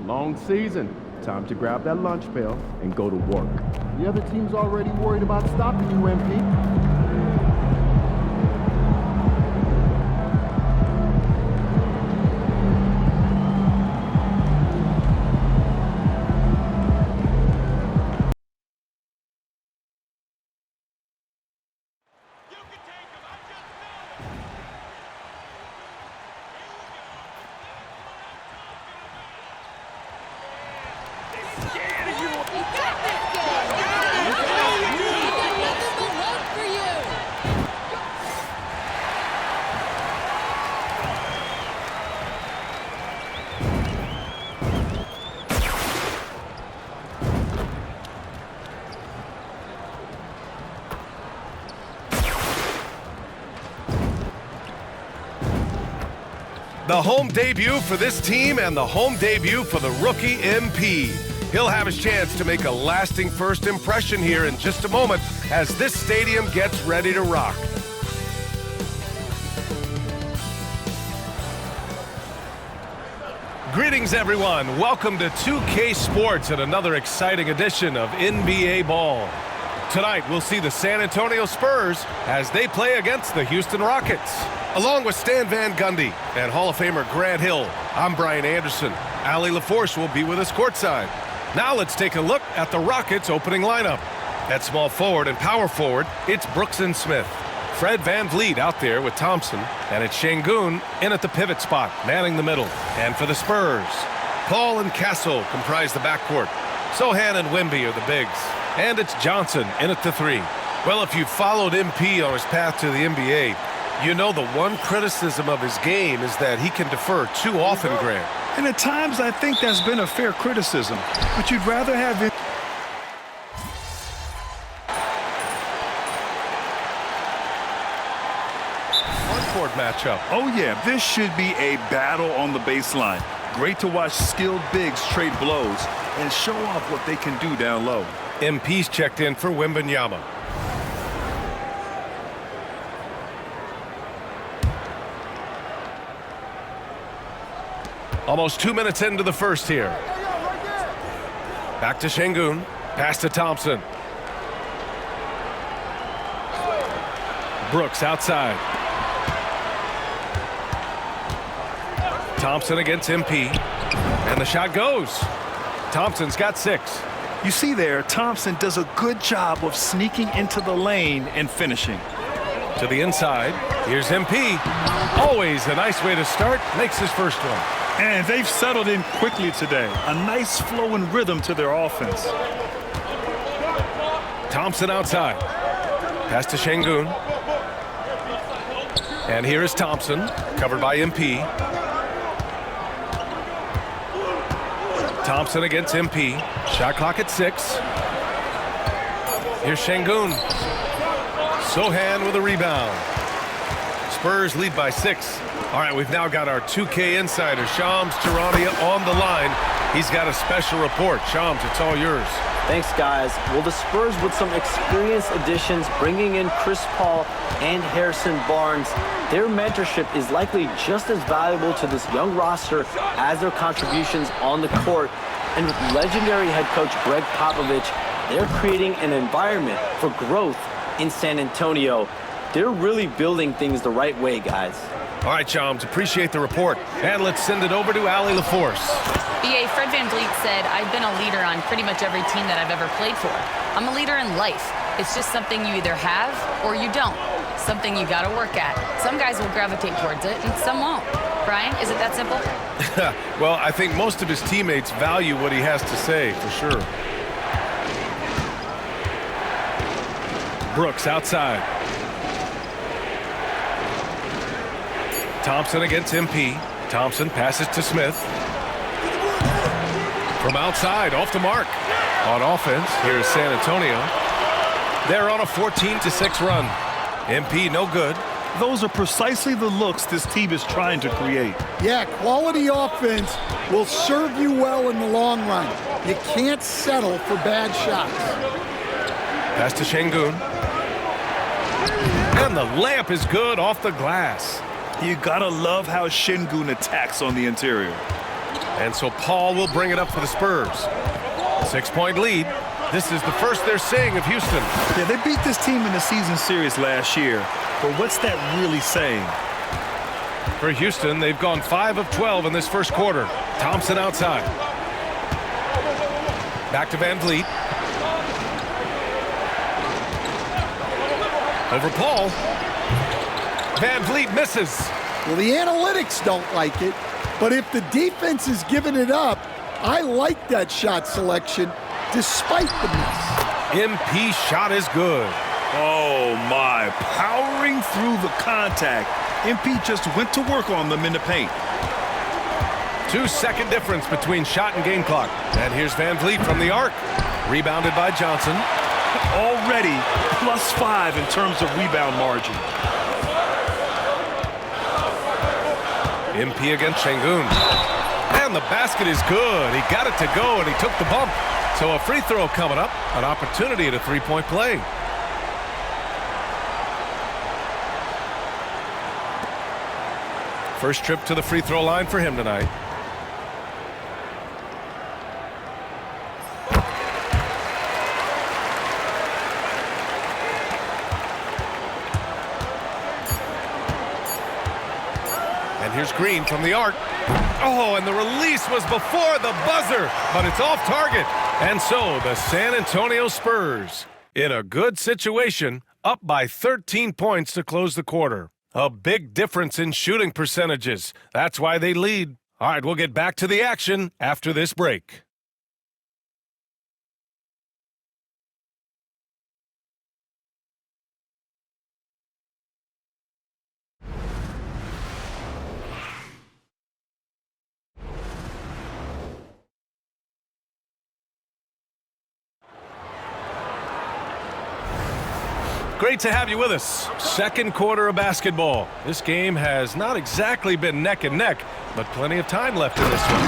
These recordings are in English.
Long season. Time to grab that lunch pail and go to work. The other team's already worried about stopping you, MP. The home debut for this team and the home debut for the rookie MP. He'll have his chance to make a lasting first impression here in just a moment as this stadium gets ready to rock. Greetings, everyone. Welcome to 2K Sports and another exciting edition of NBA Ball. Tonight, we'll see the San Antonio Spurs as they play against the Houston Rockets. Along with Stan Van Gundy and Hall of Famer Grant Hill, I'm Brian Anderson. Ali LaForce will be with us courtside. Now let's take a look at the Rockets' opening lineup. At small forward and power forward, it's Brooks and Smith. Fred VanVleet out there with Thompson, and it's Şengün in at the pivot spot, manning the middle. And for the Spurs, Paul and Castle comprise the backcourt. Sohan and Wemby are the bigs. And it's Johnson in at the three. Well, if you've followed MP on his path to the NBA, you know the one criticism of his game is that he can defer too often, Grant. And at times, I think that's been a fair criticism. But you'd rather have it. Front-court matchup. Oh, yeah, this should be a battle on the baseline. Great to watch skilled bigs trade blows and show off what they can do down low. MP's checked in for Wembanyama. Almost 2 minutes into the first here. Back to Şengün. Pass to Thompson. Brooks outside. Thompson against MP. And the shot goes. Thompson's got 6. You see there, Thompson does a good job of sneaking into the lane and finishing. To the inside. Here's MP. Always a nice way to start. Makes his first one. And they've settled in quickly today. A nice flow and rhythm to their offense. Thompson outside. Pass to Şengün. And here is Thompson, covered by MP. Thompson against MP. Shot clock at 6. Here's Şengün. Sohan with a rebound. Spurs lead by 6. All right, we've now got our 2K insider, Shams Charania, on the line. He's got a special report. Shams, it's all yours. Thanks, guys. Well, the Spurs with some experienced additions, bringing in Chris Paul and Harrison Barnes. Their mentorship is likely just as valuable to this young roster as their contributions on the court. And with legendary head coach Greg Popovich, they're creating an environment for growth in San Antonio. They're really building things the right way, guys. All right, Shams, appreciate the report. And let's send it over to Ali LaForce. BA, Fred VanVleet said, I've been a leader on pretty much every team that I've ever played for. I'm a leader in life. It's just something you either have or you don't. Something you gotta work at. Some guys will gravitate towards it and some won't. Brian, is it that simple? Well, I think most of his teammates value what he has to say, for sure. Brooks outside. Thompson against MP. Thompson passes to Smith. From outside, off the mark. On offense, here's San Antonio. They're on a 14-6 run. MP no good. Those are precisely the looks this team is trying to create. Yeah, quality offense will serve you well in the long run. You can't settle for bad shots. Pass to Şengün. And the layup is good off the glass. You gotta love how Şengün attacks on the interior. And so Paul will bring it up for the Spurs. 6-point lead. This is the first they're seeing of Houston. Yeah, they beat this team in the season series last year. But what's that really saying? For Houston, they've gone 5 of 12 in this first quarter. Thompson outside. Back to Van Vliet. Over Paul. Van Vliet misses. Well, the analytics don't like it, but if the defense is giving it up, I like that shot selection despite the miss. MP shot is good. Oh, my. Powering through the contact. MP just went to work on them in the paint. 2-second difference between shot and game clock. And here's Van Vliet from the arc. Rebounded by Johnson. Already +5 in terms of rebound margin. MP against Şengün. And the basket is good. He got it to go, and he took the bump. So a free throw coming up. An opportunity at a three-point play. First trip to the free throw line for him tonight. And here's Green from the arc. Oh, and the release was before the buzzer, but it's off target. And so the San Antonio Spurs, in a good situation, up by 13 points to close the quarter. A big difference in shooting percentages. That's why they lead. All right, we'll get back to the action after this break. Great to have you with us. Second quarter of basketball. This game has not exactly been neck and neck, but plenty of time left in this one.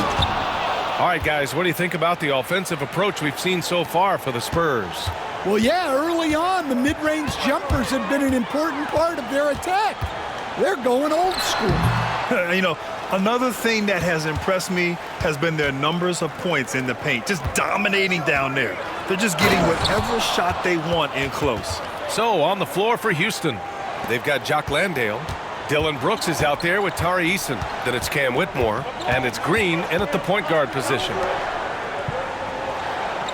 All right, guys, what do you think about the offensive approach we've seen so far for the Spurs? Well, yeah, early on, the mid-range jumpers have been an important part of their attack. They're going old school. You know, another thing that has impressed me has been their numbers of points in the paint, just dominating down there. They're just getting whatever shot they want in close. So, on the floor for Houston, they've got Jock Landale. Dylan Brooks is out there with Tari Eason. Then it's Cam Whitmore, and it's Green in at the point guard position.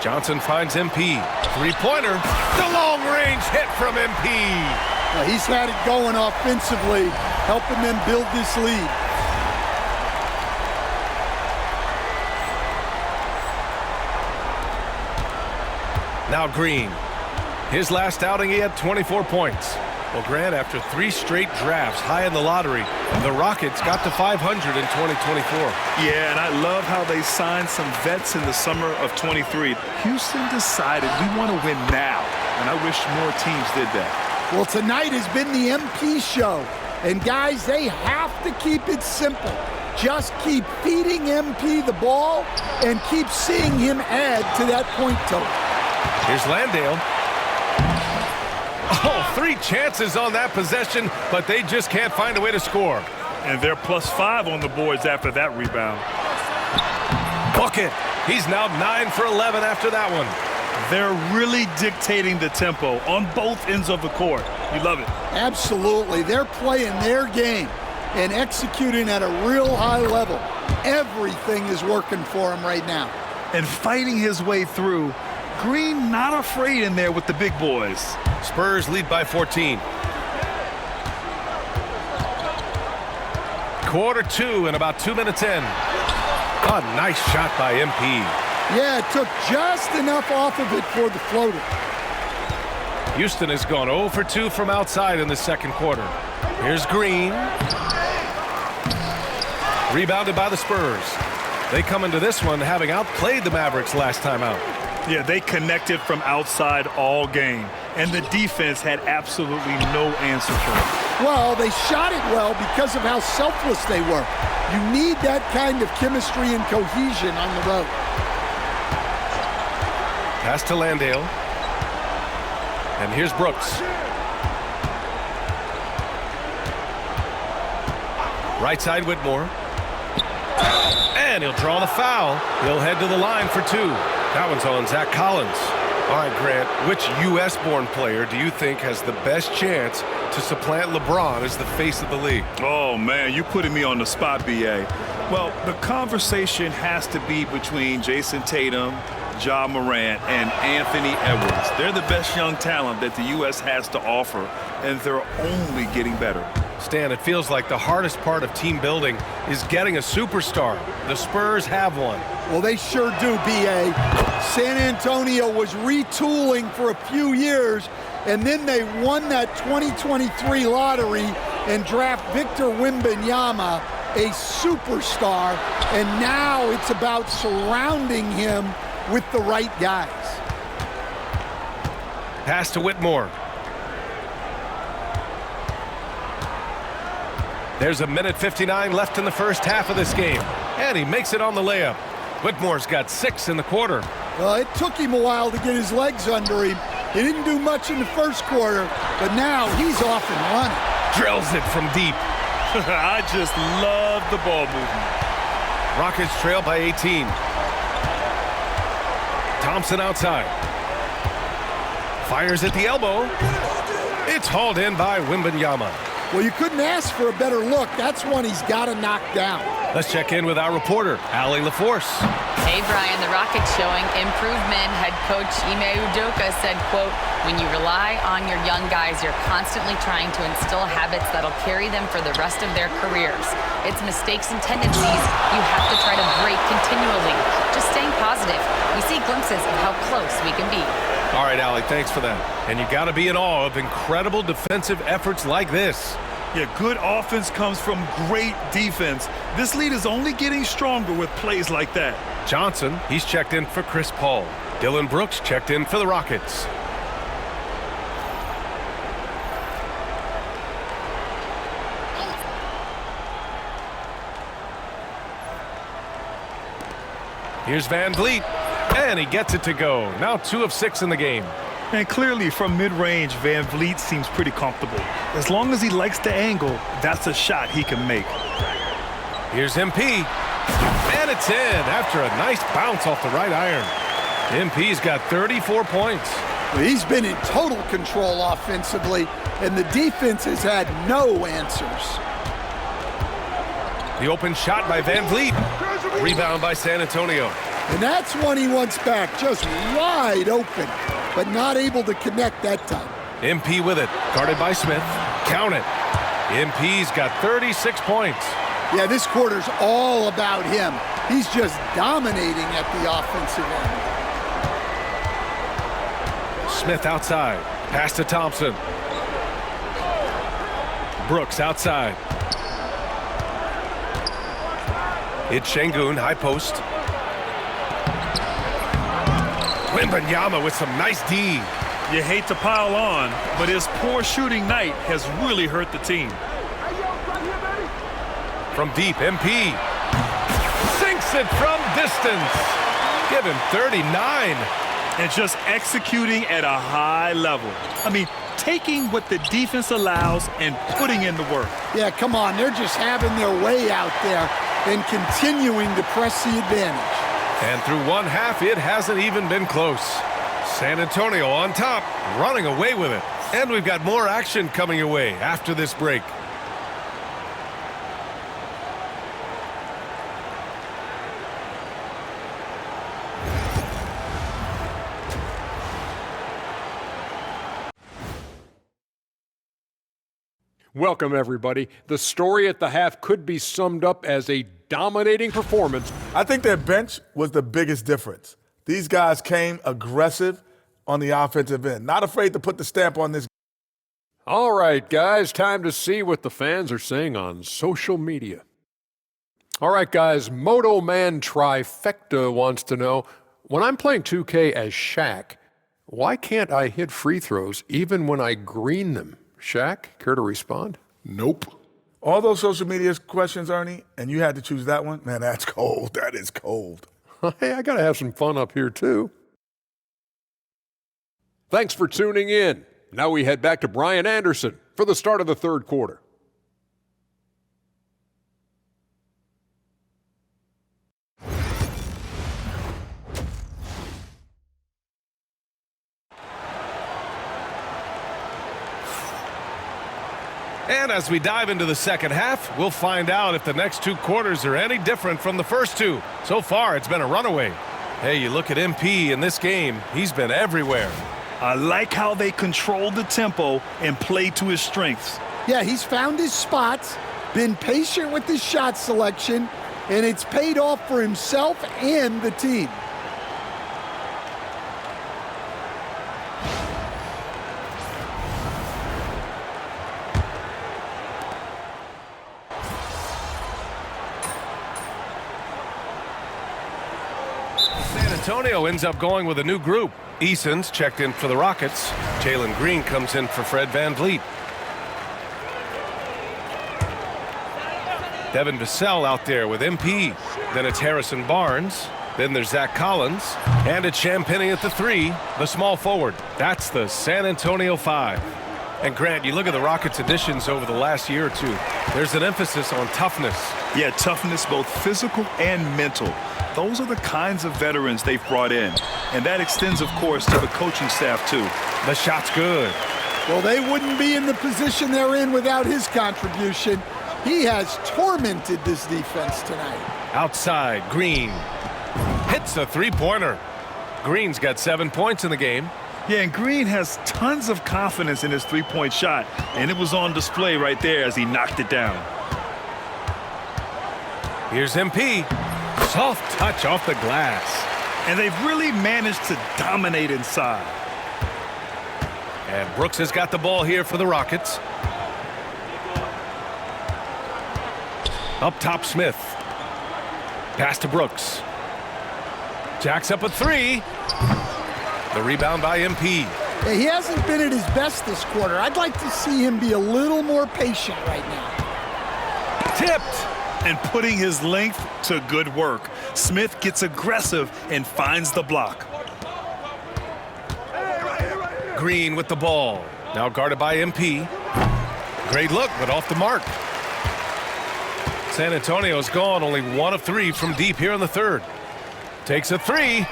Johnson finds MP. Three-pointer. The long-range hit from MP. He's had it going offensively, helping them build this lead. Now Green. His last outing, he had 24 points. Well, Grant, after 3 straight drafts high in the lottery, the Rockets got to 500 in 2024. Yeah, and I love how they signed some vets in the summer of 23. Houston decided we want to win now, and I wish more teams did that. Well, tonight has been the MP show, and guys, they have to keep it simple. Just keep feeding MP the ball and keep seeing him add to that point total. Here's Landale. Oh, 3 chances on that possession, but they just can't find a way to score. And they're +5 on the boards after that rebound. Bucket. He's now 9 for 11 after that one. They're really dictating the tempo on both ends of the court. You love it. Absolutely. They're playing their game and executing at a real high level. Everything is working for him right now. And fighting his way through. Green not afraid in there with the big boys. Spurs lead by 14. Quarter 2 and about 2 minutes in. A nice shot by MP. Yeah, it took just enough off of it for the floater. Houston has gone 0 for 2 from outside in the second quarter. Here's Green. Rebounded by the Spurs. They come into this one having outplayed the Mavericks last time out. Yeah, they connected from outside all game, and the defense had absolutely no answer for it. Well, they shot it well because of how selfless they were. You need that kind of chemistry and cohesion on the road. Pass to Landale. And here's Brooks. Right side Whitmore. And he'll draw the foul. He'll head to the line for two. That one's on Zach Collins. All right, Grant, which U.S.-born player do you think has the best chance to supplant LeBron as the face of the league? Oh, man, you're putting me on the spot, B.A. Well, the conversation has to be between Jason Tatum, Ja Morant, and Anthony Edwards. They're the best young talent that the U.S. has to offer, and they're only getting better. Stan, it feels like the hardest part of team building is getting a superstar. The Spurs have one. Well, they sure do, B.A. San Antonio was retooling for a few years, and then they won that 2023 lottery and draft Victor Wembanyama, a superstar, and now it's about surrounding him with the right guys. Pass to Whitmore. There's a minute 59 left in the first half of this game, and he makes it on the layup. Whitmore's got 6 in the quarter. Well, it took him a while to get his legs under him. He didn't do much in the first quarter, but now he's off and running. Drills it from deep. I just love the ball movement. Rockets trail by 18. Thompson outside. Fires at the elbow. It's hauled in by Wembanyama. Well, you couldn't ask for a better look. That's one he's got to knock down. Let's check in with our reporter, Allie LaForce. Hey, Brian, the Rockets showing improvement. Head coach Ime Udoka said, quote, when you rely on your young guys, you're constantly trying to instill habits that'll carry them for the rest of their careers. It's mistakes and tendencies you have to try to break continually. Just staying positive. We see glimpses of how close we can be. All right, Allie, thanks for that. And you got to be in awe of incredible defensive efforts like this. Yeah, good offense comes from great defense. This lead is only getting stronger with plays like that. Johnson, he's checked in for Chris Paul. Dylan Brooks checked in for the Rockets. Here's Van Vliet, and he gets it to go. Now 2 of 6 in the game. And clearly from mid-range, Van Vliet seems pretty comfortable. As long as he likes the angle, that's a shot he can make. Here's MP, and it's in after a nice bounce off the right iron. MP's got 34 points. Well, he's been in total control offensively, and the defense has had no answers. The open shot by Van Vliet. Rebound by San Antonio. And that's one he wants back, just wide open, but not able to connect that time. MP with it, guarded by Smith. Count it. MP's got 36 points. Yeah, this quarter's all about him. He's just dominating at the offensive end. Smith outside. Pass to Thompson. Brooks outside. It's Şengün, high post. Wembanyama with some nice D. You hate to pile on, but his poor shooting night has really hurt the team. From deep, MP. Sinks it from distance. Give him 39. And just executing at a high level. I mean, taking what the defense allows and putting in the work. Yeah, come on. They're just having their way out there and continuing to press the advantage. And through one half, it hasn't even been close. San Antonio on top, running away with it. And we've got more action coming your way after this break. Welcome, everybody. The story at the half could be summed up as a dominating performance. I think their bench was the biggest difference. These guys came aggressive on the offensive end, not afraid to put the stamp on this. All right, guys, time to see what the fans are saying on social media. All right, guys, Moto Man Trifecta wants to know, when I'm playing 2K as Shaq, why can't I hit free throws even when I green them? Shaq, care to respond? Nope. All those social media questions, Ernie, and you had to choose that one? Man, that's cold. That is cold. Hey, I got to have some fun up here, too. Thanks for tuning in. Now we head back to Brian Anderson for the start of the third quarter. And as we dive into the second half, we'll find out if the next 2 quarters are any different from the first 2. So far, it's been a runaway. Hey, you look at MP in this game, he's been everywhere. I like how they control the tempo and play to his strengths. Yeah, he's found his spots, been patient with his shot selection, and it's paid off for himself and the team. San Antonio ends up going with a new group. Eason's checked in for the Rockets. Jalen Green comes in for Fred VanVleet. Devin Vassell out there with MP. Then it's Harrison Barnes. Then there's Zach Collins. And it's Champagnie at the 3, the small forward. That's the San Antonio 5. And Grant, you look at the Rockets' additions over the last year or 2. There's an emphasis on toughness. Yeah, toughness, both physical and mental. Those are the kinds of veterans they've brought in. And that extends, of course, to the coaching staff, too. The shot's good. Well, they wouldn't be in the position they're in without his contribution. He has tormented this defense tonight. Outside, Green hits a 3-pointer. Green's got 7 points in the game. Yeah, and Green has tons of confidence in his 3-point shot, and it was on display right there as he knocked it down. Here's MP. Soft touch off the glass. And they've really managed to dominate inside. And Brooks has got the ball here for the Rockets. Up top, Smith. Pass to Brooks. Jacks up a 3. The rebound by MP. Yeah, he hasn't been at his best this quarter. I'd like to see him be a little more patient right now. Tipped. And putting his length to good work. Smith gets aggressive and finds the block. Green with the ball. Now guarded by MP. Great look, but off the mark. San Antonio's gone only 1 of 3 from deep here in the 3rd. Takes a 3.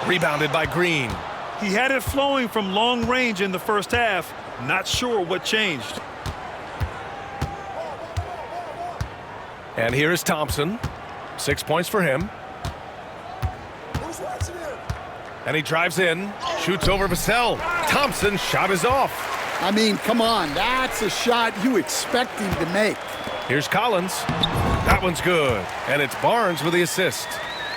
Rebounded by Green. He had it flowing from long range in the first half. Not sure what changed. And here is Thompson. 6 points for him. And he drives in, shoots over Vassell. Thompson's shot is off. I mean, come on, that's a shot you expect him to make. Here's Collins. That one's good. And it's Barnes with the assist.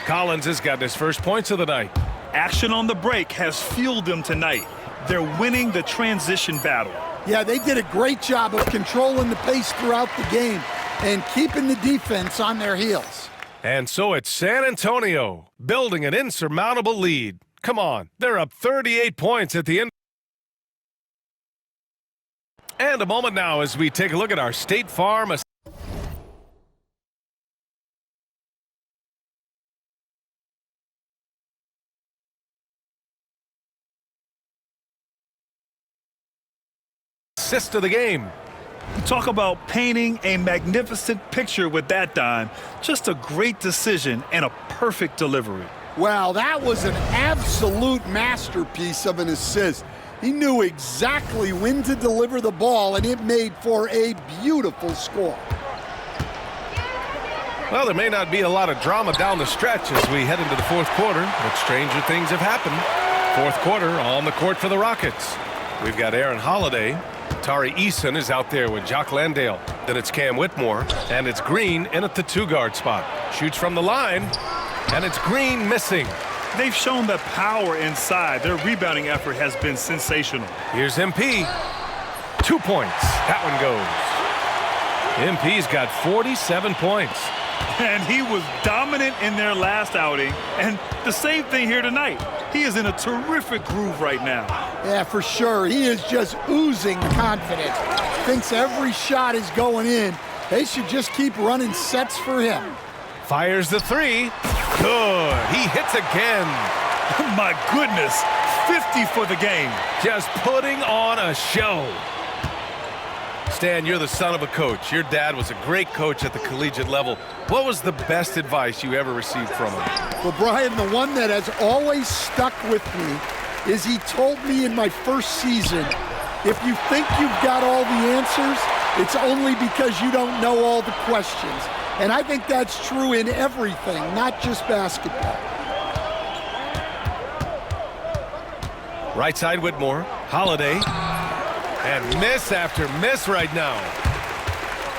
Collins has got his first points of the night. Action on the break has fueled them tonight. They're winning the transition battle. Yeah, they did a great job of controlling the pace throughout the game and keeping the defense on their heels. And so it's San Antonio building an insurmountable lead. Come on, they're up 38 points at the end. And a moment now as we take a look at our State Farm assist of the game. Talk about painting a magnificent picture with that dime. Just a great decision and a perfect delivery. Well, that was an absolute masterpiece of an assist. He knew exactly when to deliver the ball, and it made for a beautiful score. Well, there may not be a lot of drama down the stretch as we head into the 4th quarter, but stranger things have happened. 4th quarter on the court for the Rockets. We've got Aaron Holiday. Tari Eason is out there with Jock Landale. Then it's Cam Whitmore, and it's Green in at the 2-guard spot. Shoots from the line, and it's Green missing. They've shown the power inside. Their rebounding effort has been sensational. Here's MP. 2 points. That one goes. MP's got 47 points. And he was dominant in their last outing. And the same thing here tonight. He is in a terrific groove right now. Yeah, for sure. He is just oozing confidence. Thinks every shot is going in. They should just keep running sets for him. Fires the 3. Good. He hits again. My goodness. 50 for the game. Just putting on a show. Stan, you're the son of a coach. Your dad was a great coach at the collegiate level. What was the best advice you ever received from him? Well, Brian, the one that has always stuck with me is he told me in my first season, If you think you've got all the answers, it's only because you don't know all the questions. And I think that's true in everything, not just basketball. Right side Whitmore, Holiday, and miss after miss right now.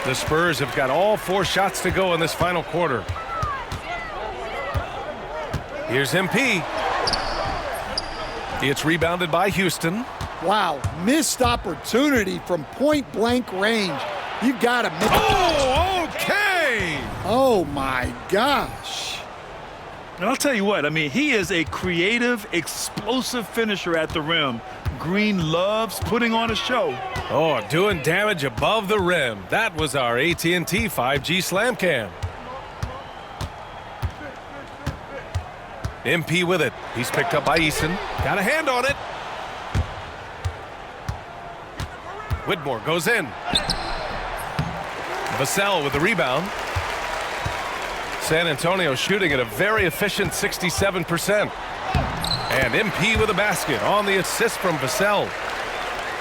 The Spurs have got all 4 shots to go in this final quarter. Here's MP. It's rebounded by Houston. Wow, missed opportunity from point-blank range. You got to miss. Oh, okay! Oh, my gosh. And I'll tell you what, I mean, he is a creative, explosive finisher at the rim. Green loves putting on a show. Oh, doing damage above the rim. That was our AT&T 5G Slam Cam. MP with it. He's picked up by Eason. Got a hand on it. Whitmore goes in. Vassell with the rebound. San Antonio shooting at a very efficient 67%. And MP with a basket on the assist from Vassell.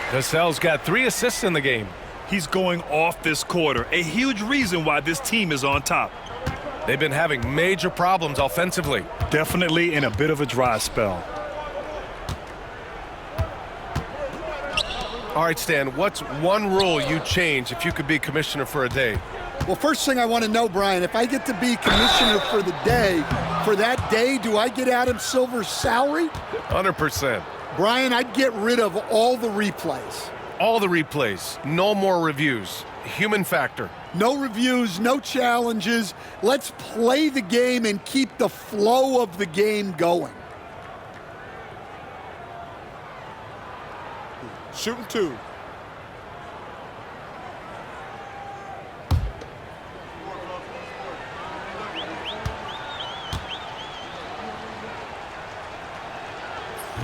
Vassell's got 3 assists in the game. He's going off this quarter. A huge reason why this team is on top. They've been having major problems offensively. Definitely in a bit of a dry spell. All right, Stan, what's one rule you'd change if you could be commissioner for a day? Well, first thing I want to know, Brian, if I get to be commissioner for the day, for that day, do I get Adam Silver's salary? 100%. Brian, I'd get rid of all the replays. All the replays. No more reviews. Human factor. No reviews, no challenges. Let's play the game and keep the flow of the game going. Shooting 2.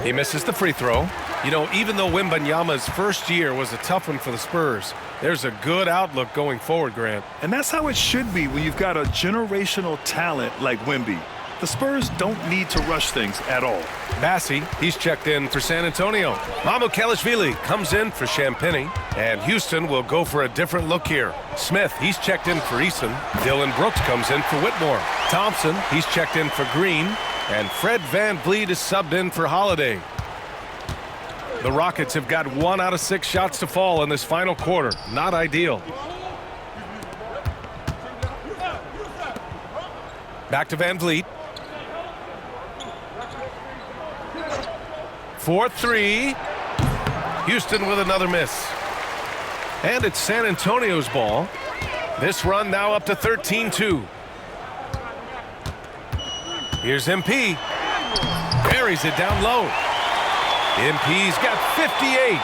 He misses the free throw. You know, even though Wembanyama's first year was a tough one for the Spurs, there's a good outlook going forward, Grant. And that's how it should be when you've got a generational talent like Wemby. The Spurs don't need to rush things at all. Bassi, he's checked in for San Antonio. Mamukelashvili comes in for Champagny. And Houston will go for a different look here. Smith, he's checked in for Eason. Dylan Brooks comes in for Whitmore. Thompson, he's checked in for Green. And Fred VanVleet is subbed in for Holiday. The Rockets have got 1 out of 6 shots to fall in this final quarter. Not ideal. Back to VanVleet. 4-3. Houston with another miss. And it's San Antonio's ball. This run now up to 13-2. Here's MP. Buries it down low. MP's got 58.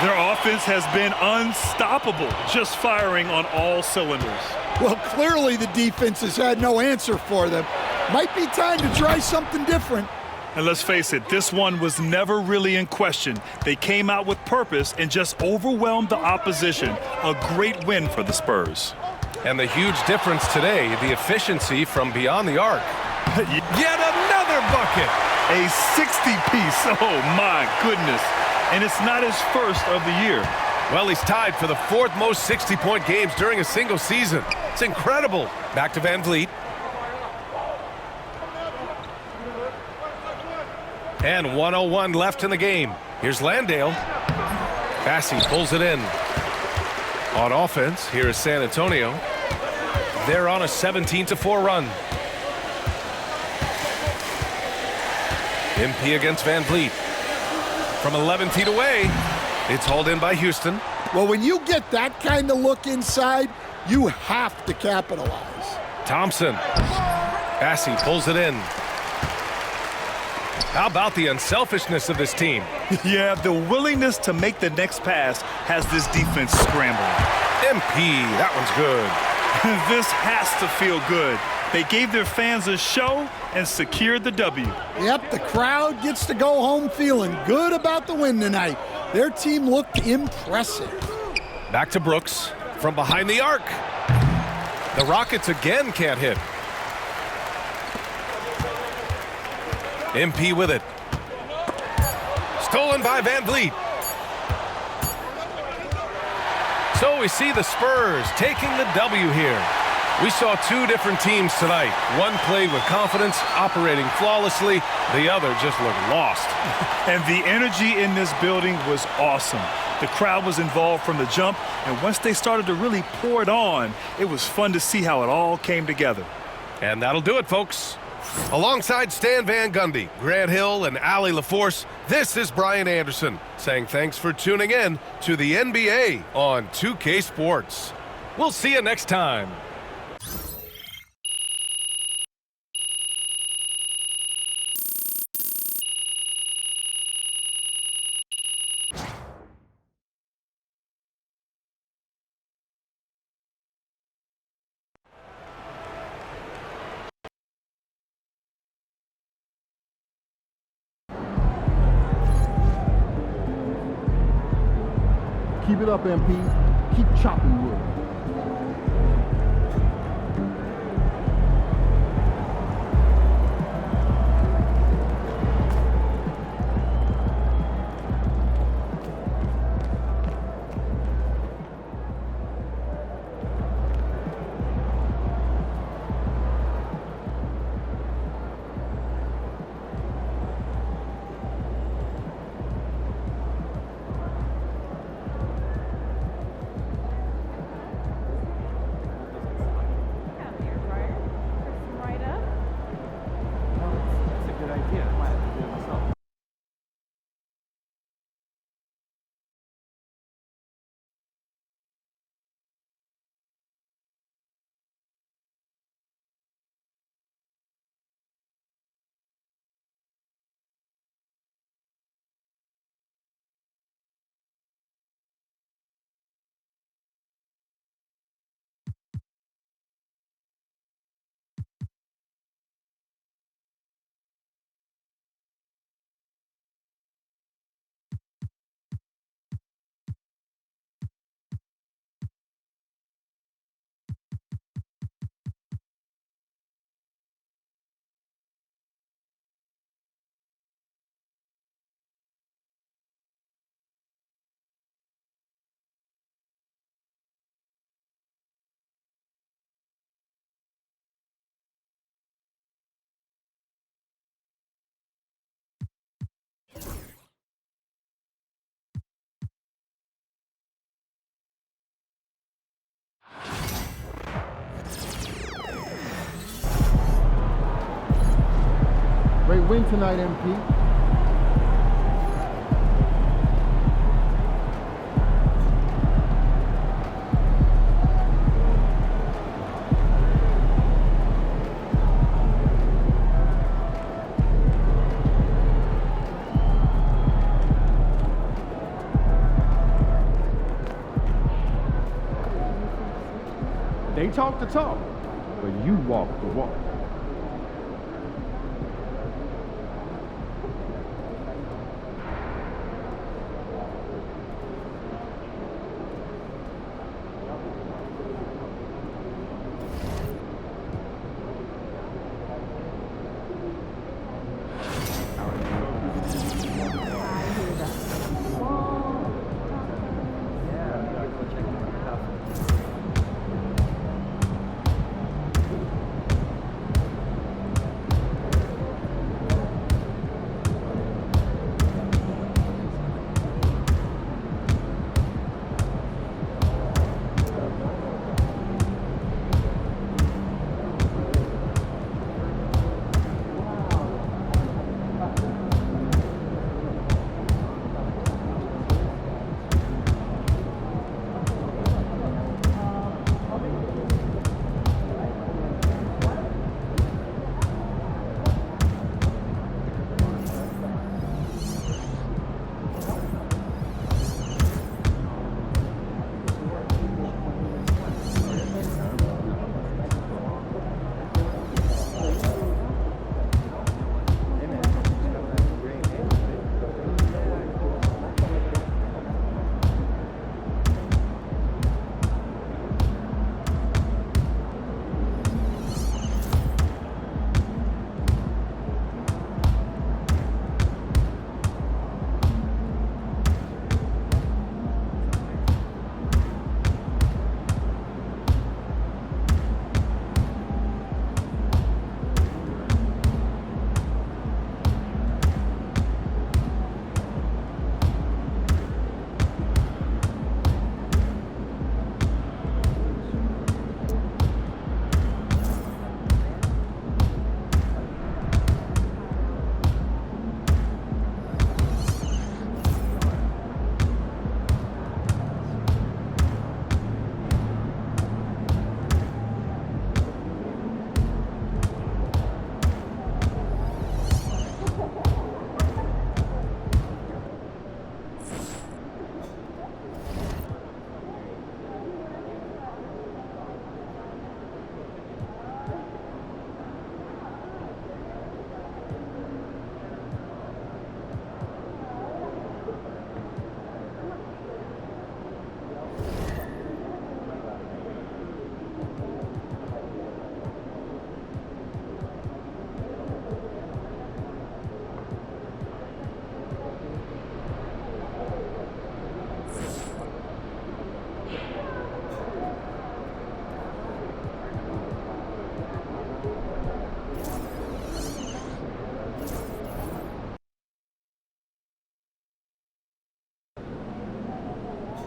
Their offense has been unstoppable, just firing on all cylinders. Well, clearly the defense has had no answer for them. Might be time to try something different. And let's face it, this one was never really in question. They came out with purpose and just overwhelmed the opposition. A great win for the Spurs. And the huge difference today, the efficiency from beyond the arc. Yet another bucket. A 60-piece. Oh, my goodness. And it's not his first of the year. Well, he's tied for the 4th most 60-point games during a single season. It's incredible. Back to VanVleet. And 1:01 left in the game. Here's Landale. Bassi pulls it in. On offense, here is San Antonio. They're on a 17-4 run. MP against VanVleet. From 11 feet away, it's hauled in by Houston. Well, when you get that kind of look inside, you have to capitalize. Thompson. Bassi pulls it in. How about the unselfishness of this team? Yeah, the willingness to make the next pass has this defense scrambling. MP, that one's good. This has to feel good. They gave their fans a show and secured the W. Yep, the crowd gets to go home feeling good about the win tonight. Their team looked impressive. Back to Brooks from behind the arc. The Rockets again can't hit. MP with it. Stolen by VanVleet. So we see the Spurs taking the W here. We saw two different teams tonight. One played with confidence, operating flawlessly. The other just looked lost. And the energy in this building was awesome. The crowd was involved from the jump, and once they started to really pour it on, it was fun to see how it all came together. And that'll do it, folks. Alongside Stan Van Gundy, Grant Hill, and Allie LaForce, this is Brian Anderson saying thanks for tuning in to the NBA on 2K Sports. We'll see you next time. Keep it up, MP. Keep chopping wood. Great win tonight, MP. They talk the talk, but you walk the walk.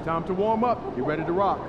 Time to warm up. Get ready to rock.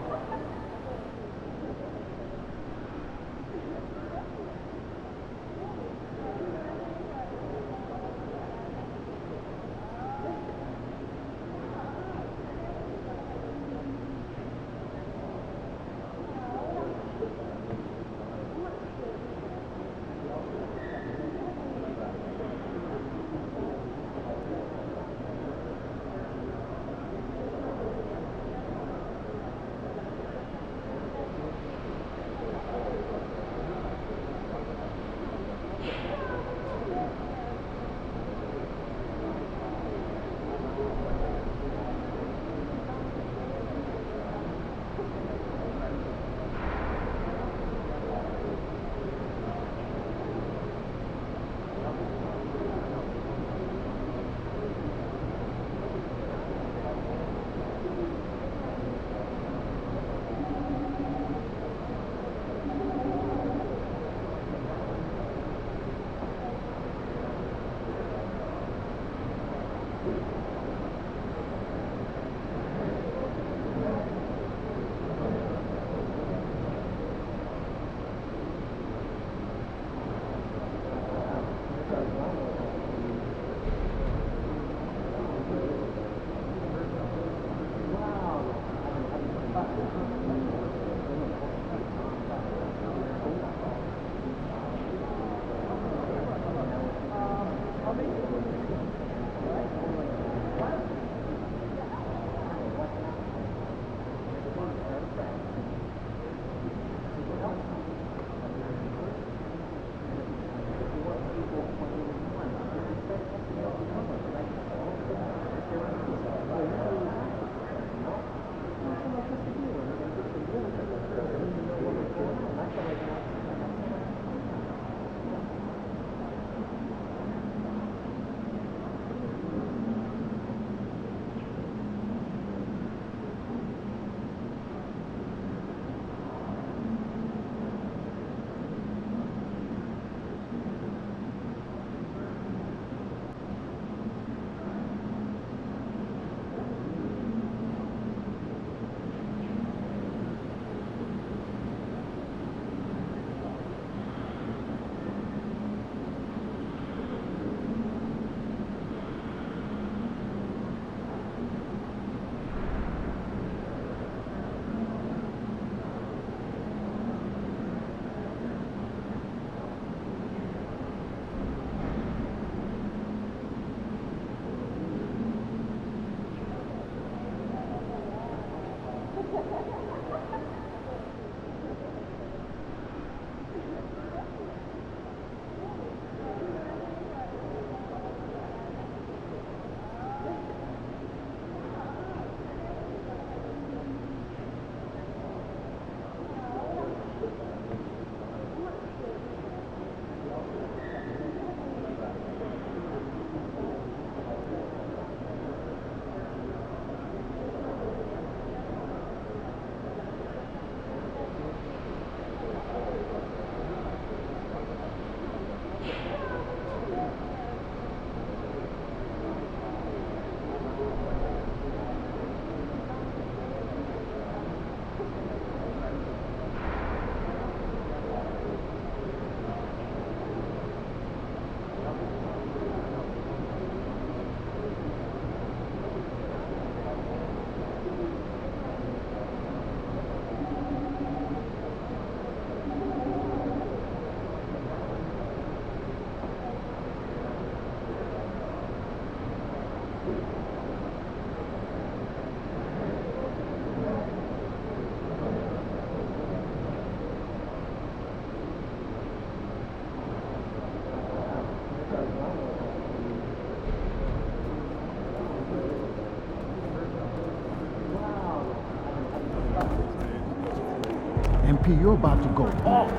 MP, you're about to go off.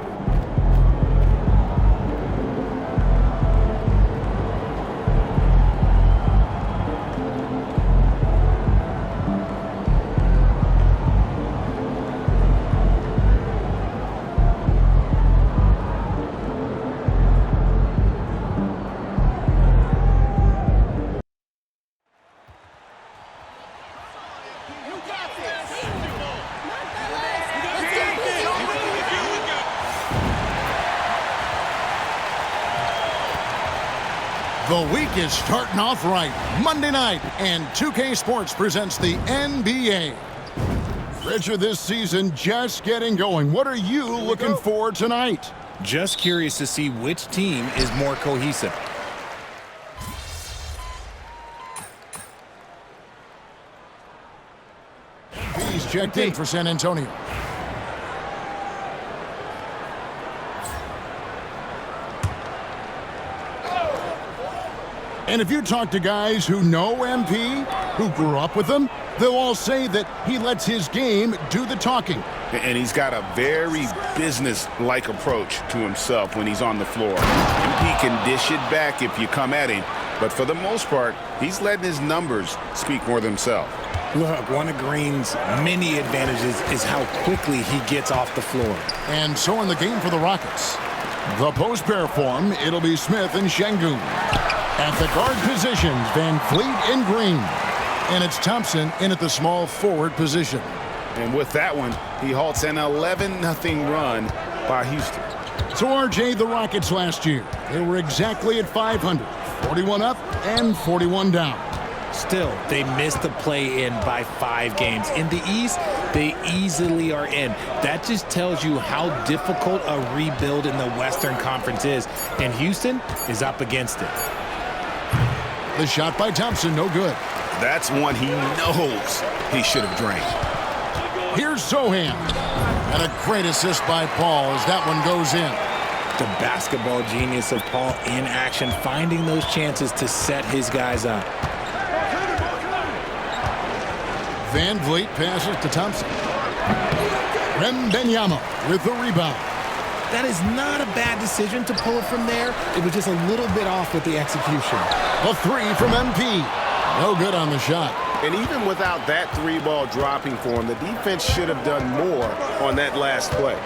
You got The week is starting off right. Monday night, and 2K Sports presents the NBA. Richard, this season just getting going. What are you looking for tonight? Just curious to see which team is more cohesive. He's checked in for San Antonio. And if you talk to guys who know MP, who grew up with him, they'll all say that he lets his game do the talking. And he's got a very business-like approach to himself when he's on the floor. MP can dish it back if you come at him, but for the most part, he's letting his numbers speak for themselves. Look, one of Green's many advantages is how quickly he gets off the floor. And so in the game for the Rockets, the post pair form, it'll be Smith and Şengün. At the guard positions, Van Fleet and Green. And it's Thompson in at the small forward position. And with that one, he halts an 11-0 run by Houston. So, RJ, the Rockets last year, they were exactly at 500, 41 up and 41 down. Still, they missed the play-in by 5 games. In the East, they easily are in. That just tells you how difficult a rebuild in the Western Conference is. And Houston is up against it. The shot by Thompson, no good. That's one he knows he should have drained. Here's Sohan. And a great assist by Paul as that one goes in. The basketball genius of Paul in action, finding those chances to set his guys up. Van Vliet passes to Thompson. Wembanyama with the rebound. That is not a bad decision to pull it from there. It was just a little bit off with the execution. A three from MP. No good on the shot. And even without that 3-ball dropping for him, the defense should have done more on that last play.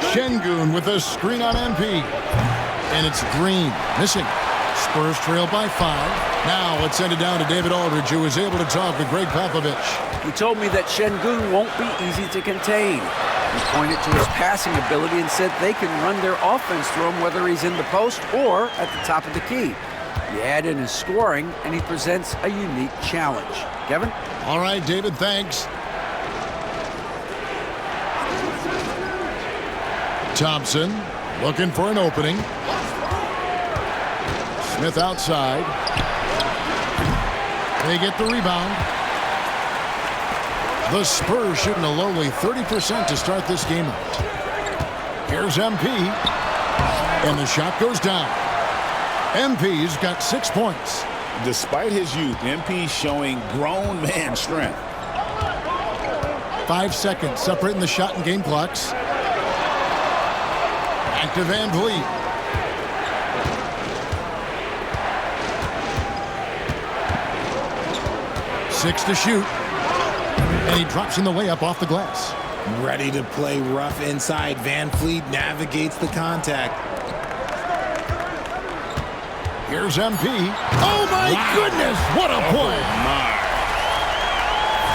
Şengün with a screen on MP. And it's Green missing. Spurs trail by 5. Now let's send it down to David Aldridge, who was able to talk with Greg Popovich. He told me that Şengün won't be easy to contain. He pointed to his passing ability and said they can run their offense through him whether he's in the post or at the top of the key. You add in his scoring, and he presents a unique challenge. Kevin? All right, David, thanks. Thompson looking for an opening. Smith outside. They get the rebound. The Spurs shooting a lowly 30% to start this game out. Here's MP. And the shot goes down. MP's got 6 points. Despite his youth, MP's showing grown man strength. 5 seconds separating the shot and game clocks. Back to Van Vliet. Six to shoot. And he drops in the layup off the glass. Ready to play rough inside. Van Fleet navigates the contact. Here's MP. Oh, my goodness. What a play.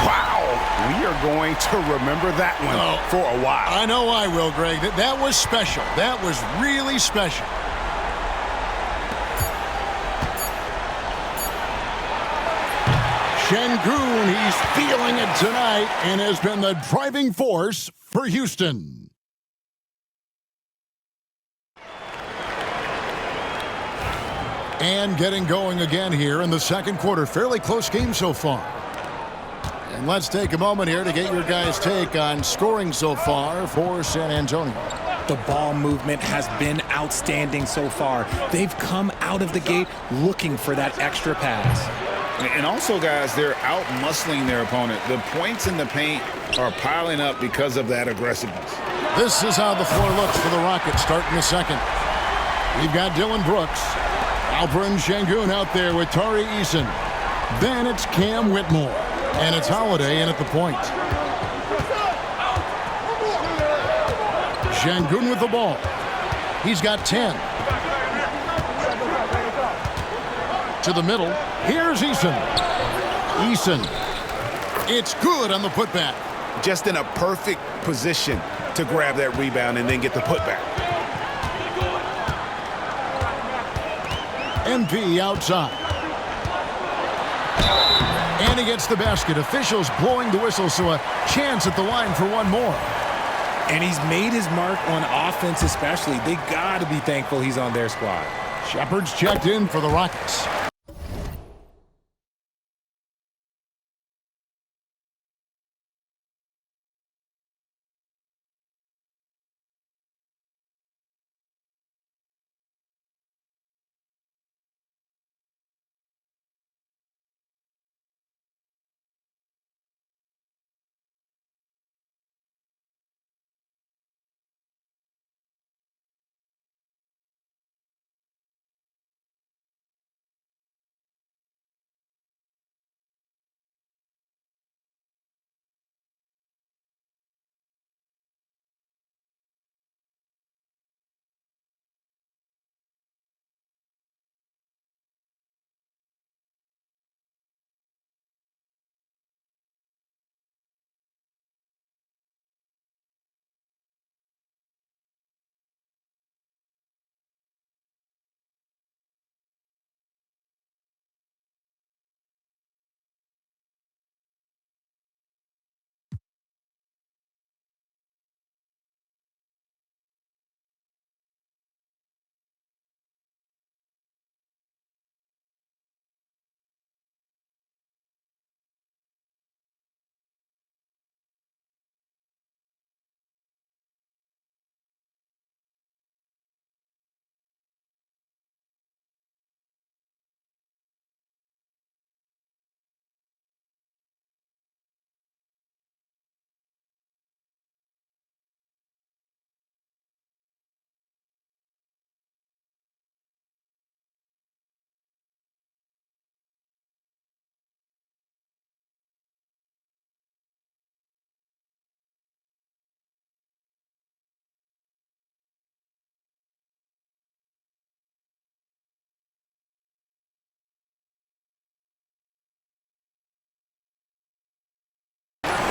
Wow. We are going to remember that one for a while. I know I will, Greg. That was special. That was really special. Şengün, he's feeling it tonight and has been the driving force for Houston. And getting going again here in the second quarter. Fairly close game so far. And let's take a moment here to get your guys' take on scoring so far for San Antonio. The ball movement has been outstanding so far. They've come out of the gate looking for that extra pass. And also, guys, they're out-muscling their opponent. The points in the paint are piling up because of that aggressiveness. This is how the floor looks for the Rockets starting the second. We've got Dylan Brooks, Alperen Şengün out there with Tari Eason. Then it's Cam Whitmore, and it's Holiday in at the point. Şengün with the ball. He's got 10. To the middle. Here's Eason. Eason. It's good on the putback. Just in a perfect position to grab that rebound and then get the putback. MP outside. And he gets the basket. Officials blowing the whistle, so a chance at the line for one more. And he's made his mark on offense especially. They got to be thankful he's on their squad. Shepard's checked in for the Rockets.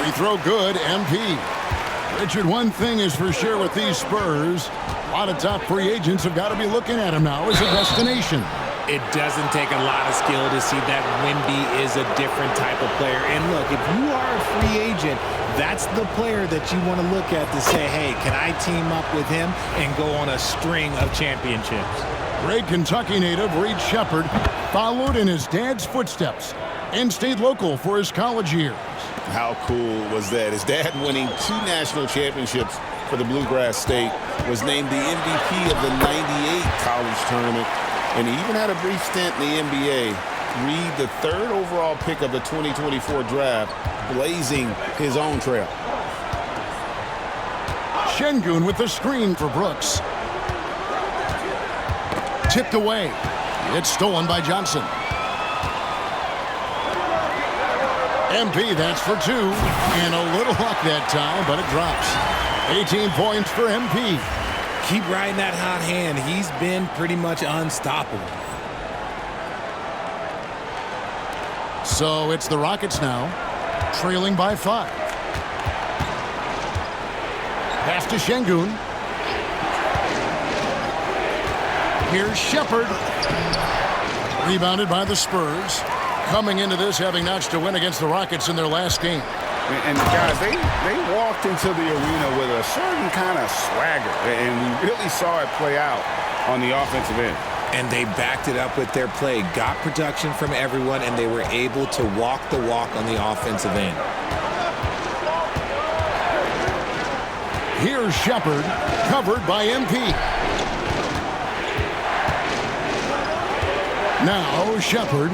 Free throw good, MP. Richard, one thing is for sure with these Spurs, a lot of top free agents have got to be looking at him now as a destination. It doesn't take a lot of skill to see that Wemby is a different type of player. And look, if you are a free agent, that's the player that you want to look at to say, hey, can I team up with him and go on a string of championships? Great Kentucky native Reed Shepard followed in his dad's footsteps and stayed local for his college years. How cool was that? His dad winning 2 national championships for the Bluegrass State, was named the MVP of the '98 college tournament, and he even had a brief stint in the NBA. Reed, the 3rd overall pick of the 2024 draft, blazing his own trail. Şengün with the screen for Brooks. Tipped away. It's stolen by Johnson. MP, that's for 2. And a little luck that time, but it drops. 18 points for MP. Keep riding that hot hand. He's been pretty much unstoppable. So it's the Rockets now, trailing by 5. Pass to Şengün. Here's Shepard. Rebounded by the Spurs. Coming into this having notched a win against the Rockets in their last game. And guys, they walked into the arena with a certain kind of swagger, and we really saw it play out on the offensive end. And they backed it up with their play, got production from everyone, and they were able to walk the walk on the offensive end. Here's Shepard, covered by MP. Now Shepard.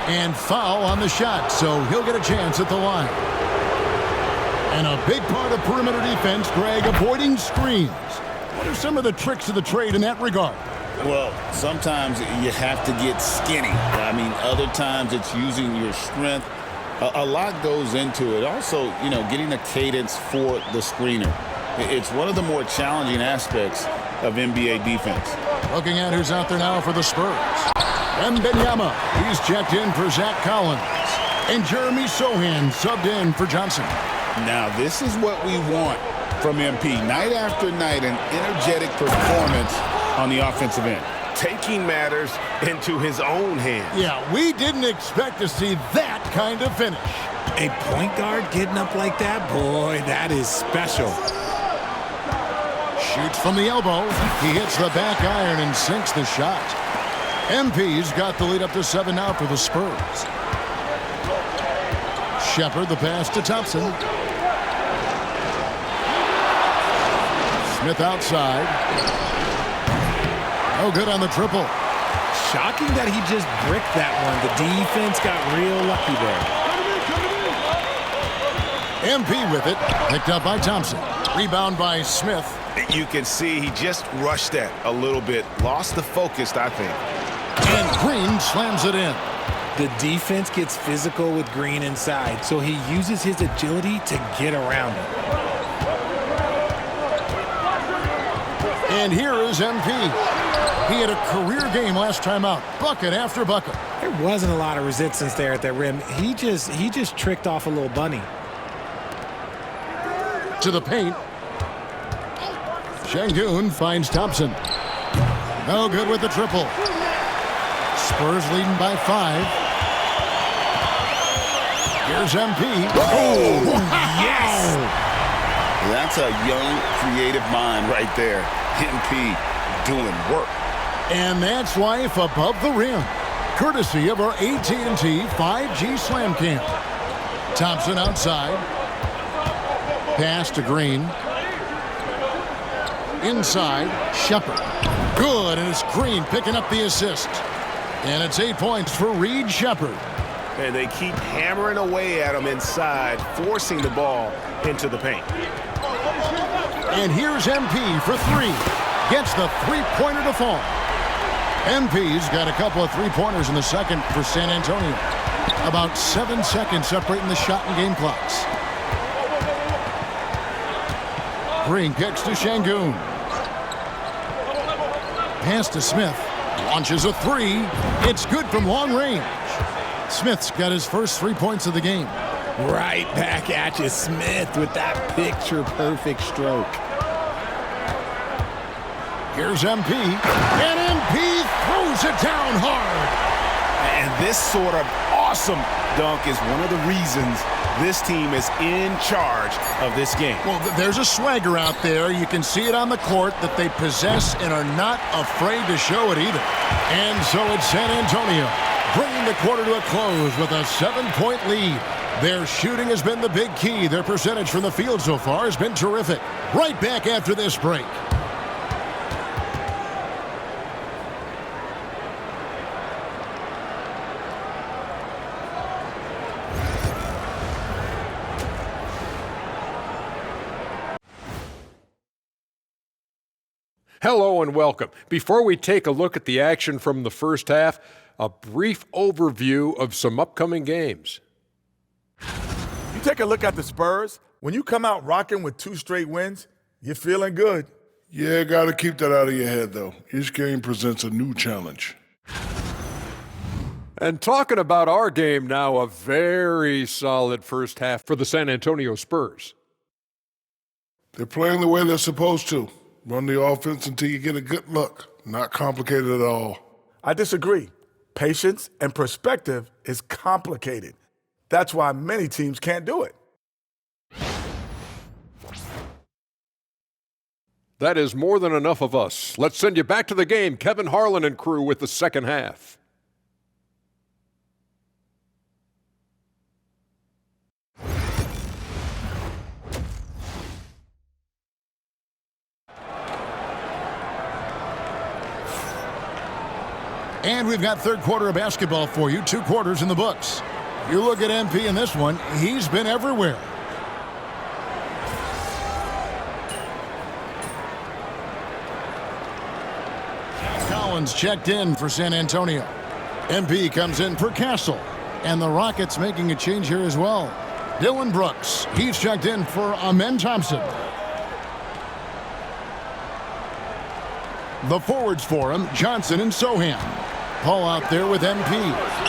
And foul on the shot, so he'll get a chance at the line. And a big part of perimeter defense, Greg, avoiding screens. What are some of the tricks of the trade in that regard? Well, sometimes you have to get skinny. I mean, other times it's using your strength. A lot goes into it. Also, you know, getting a cadence for the screener. It's one of the more challenging aspects of NBA defense. Looking at who's out there now for the Spurs. Wembanyama, he's checked in for Zach Collins. And Jeremy Sohan subbed in for Johnson. Now, this is what we want from MP. Night after night, an energetic performance on the offensive end. Taking matters into his own hands. Yeah, we didn't expect to see that kind of finish. A point guard getting up like that, boy, that is special. Shoots from the elbow. He hits the back iron and sinks the shot. MP's got the lead up to 7 now for the Spurs. Shepard, the pass to Thompson. Smith outside. No good on the triple. Shocking that he just bricked that one. The defense got real lucky there. MP with it. Picked up by Thompson. Rebound by Smith. You can see he just rushed that a little bit. Lost the focus, I think. And Green slams it in. The defense gets physical with Green inside, so he uses his agility to get around him. And here is MP. He had a career game last time out, bucket after bucket. There wasn't a lot of resistance there at the rim. He just tricked off a little bunny. To the paint. Şengün finds Thompson. No good with the triple. Spurs leading by 5. Here's MP. Oh, wow. Yes! That's a young, creative mind right there. MP doing work. And that's life above the rim. Courtesy of our AT&T 5G Slam Cam. Thompson outside. Pass to Green. Inside, Shepard. Good, and it's Green picking up the assist. And it's 8 points for Reed Shepard. And they keep hammering away at him inside, forcing the ball into the paint. And here's MP for 3. Gets the three-pointer to fall. MP's got a couple of three-pointers in the second for San Antonio. About 7 seconds separating the shot and game clocks. Green kicks to Şengün. Pass to Smith. Launches a 3. It's good from long range. Smith's got his first 3 points of the game. Right back at you, Smith, with that picture-perfect stroke. Here's MP. And MP throws it down hard. And this sort of awesome dunk is one of the reasons this team is in charge of this game. Well, there's a swagger out there. You can see it on the court that they possess and are not afraid to show it either. And so it's San Antonio bringing the quarter to a close with a 7-point lead. Their shooting has been the big key. Their percentage from the field so far has been terrific. Right back after this break. Hello and welcome. Before we take a look at the action from the first half, a brief overview of some upcoming games. You take a look at the Spurs. When you come out rocking with 2 straight wins, you're feeling good. Yeah, got to keep that out of your head, though. Each game presents a new challenge. And talking about our game now, a very solid first half for the San Antonio Spurs. They're playing the way they're supposed to. Run the offense until you get a good look. Not complicated at all. I disagree. Patience and perspective is complicated. That's why many teams can't do it. That is more than enough of us. Let's send you back to the game. Kevin Harlan and crew with the second half. And we've got third quarter of basketball for you. 2 quarters in the books. You look at MP in this one, he's been everywhere. Collins checked in for San Antonio. MP comes in for Castle. And the Rockets making a change here as well. Dylan Brooks, he's checked in for Amen Thompson. The forwards for him, Johnson and Sohan. Paul out there with MP.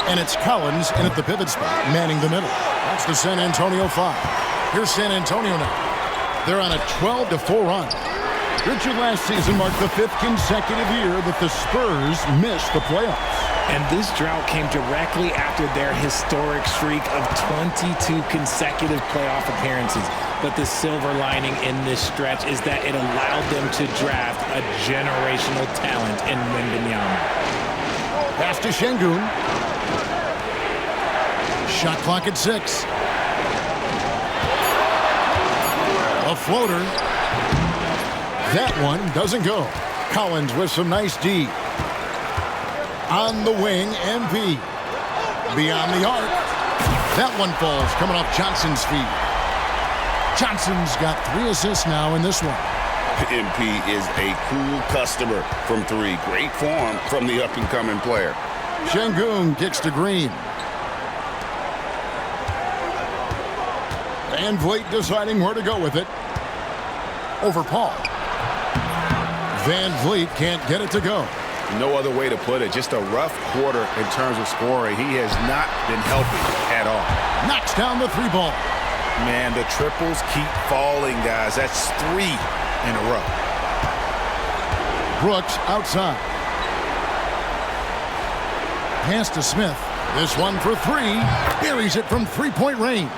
And it's Collins in at the pivot spot, manning the middle. That's the San Antonio 5. Here's San Antonio now. They're on a 12-4 run. Richard, last season marked the 5th consecutive year that the Spurs missed the playoffs. And this drought came directly after their historic streak of 22 consecutive playoff appearances. But the silver lining in this stretch is that it allowed them to draft a generational talent in Wembanyama. Pass to Şengün. Shot clock at 6. A floater. That one doesn't go. Collins with some nice D. On the wing, MP. Beyond the arc. That one falls, coming off Johnson's feet. Johnson's got 3 assists now in this one. MP is a cool customer from 3. Great form from the up-and-coming player. Şengün kicks to Green. Van Vliet deciding where to go with it. Over Paul. Van Vliet can't get it to go. No other way to put it. Just a rough quarter in terms of scoring. He has not been helping at all. Knocks down the 3-ball. Man, the triples keep falling, guys. That's 3 in a row. Brooks outside. Pass to Smith. This one for 3. Buries it from 3-point range.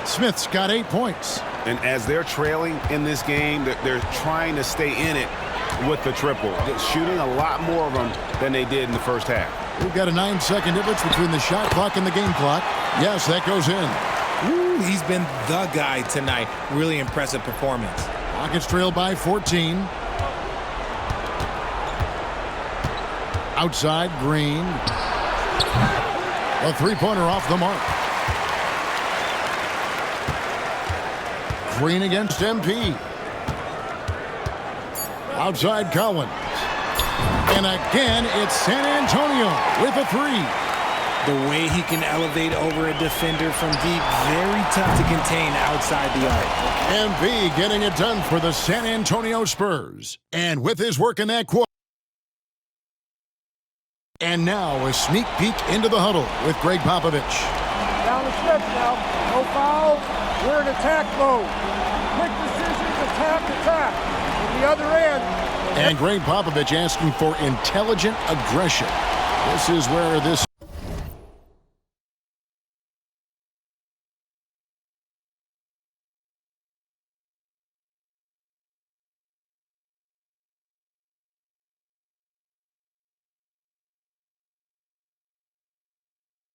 Smith's got 8 points. And as they're trailing in this game, they're trying to stay in it with the triple. They're shooting a lot more of them than they did in the first half. We've got a 9-second difference between the shot clock and the game clock. Yes, that goes in. Ooh, he's been the guy tonight. Really impressive performance. Rockets trail by 14. Outside, Green. A 3-pointer off the mark. Green against MP. Outside Collins. And again, it's San Antonio with a 3. The way he can elevate over a defender from deep, very tough to contain outside the arc. MP getting it done for the San Antonio Spurs. And with his work in that quarter. And now a sneak peek into the huddle with Greg Popovich. Down the stretch now. No foul. We're in attack mode. Quick decisions, attack. On the other end. And Greg Popovich asking for intelligent aggression. This is where this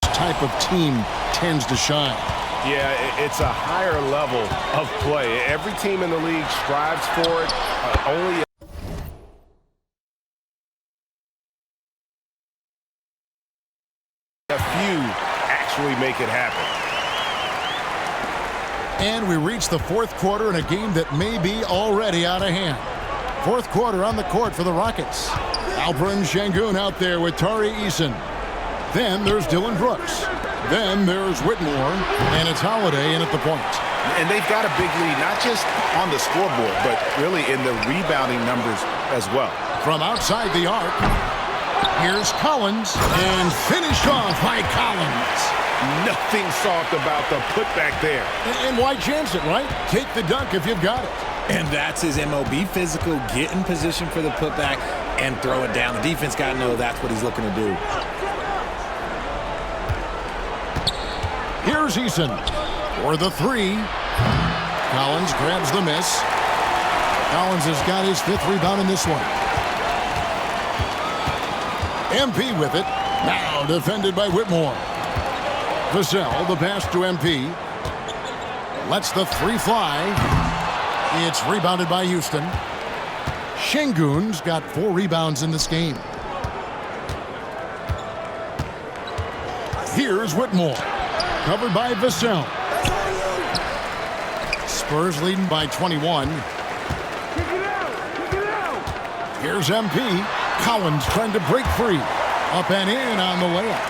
type of team tends to shine. Yeah, it's a higher level of play. Every team in the league strives for it. Only a few actually make it happen. And we reach the 4th quarter in a game that may be already out of hand. 4th quarter on the court for the Rockets. Alperen Şengün out there with Tari Eason. Then there's Dylan Brooks. Then there's Whitmore, and it's Holiday in at the point. And they've got a big lead, not just on the scoreboard, but really in the rebounding numbers as well. From outside the arc, here's Collins, and finished off by Collins. Nothing soft about the putback there. And why chance it, right? Take the dunk if you've got it. And that's his MO. Be physical, get in position for the putback, and throw it down. The defense got to know that's what he's looking to do. Here's Eason for the 3. Collins grabs the miss. Collins has got his 5th rebound in this one. MP with it. Now defended by Whitmore. Vassell, the pass to MP. Lets the 3 fly. It's rebounded by Houston. Şengün's got 4 rebounds in this game. Here's Whitmore. Covered by Vassell. Spurs leading by 21. Here's MP. Collins trying to break free. Up and in on the layup.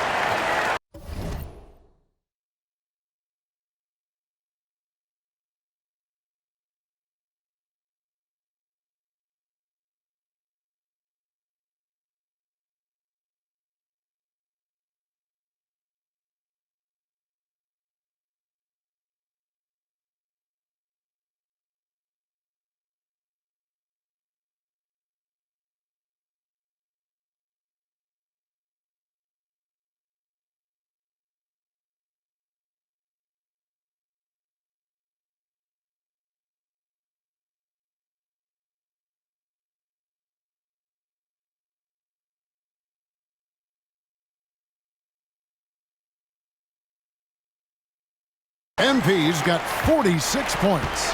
MP's got 46 points.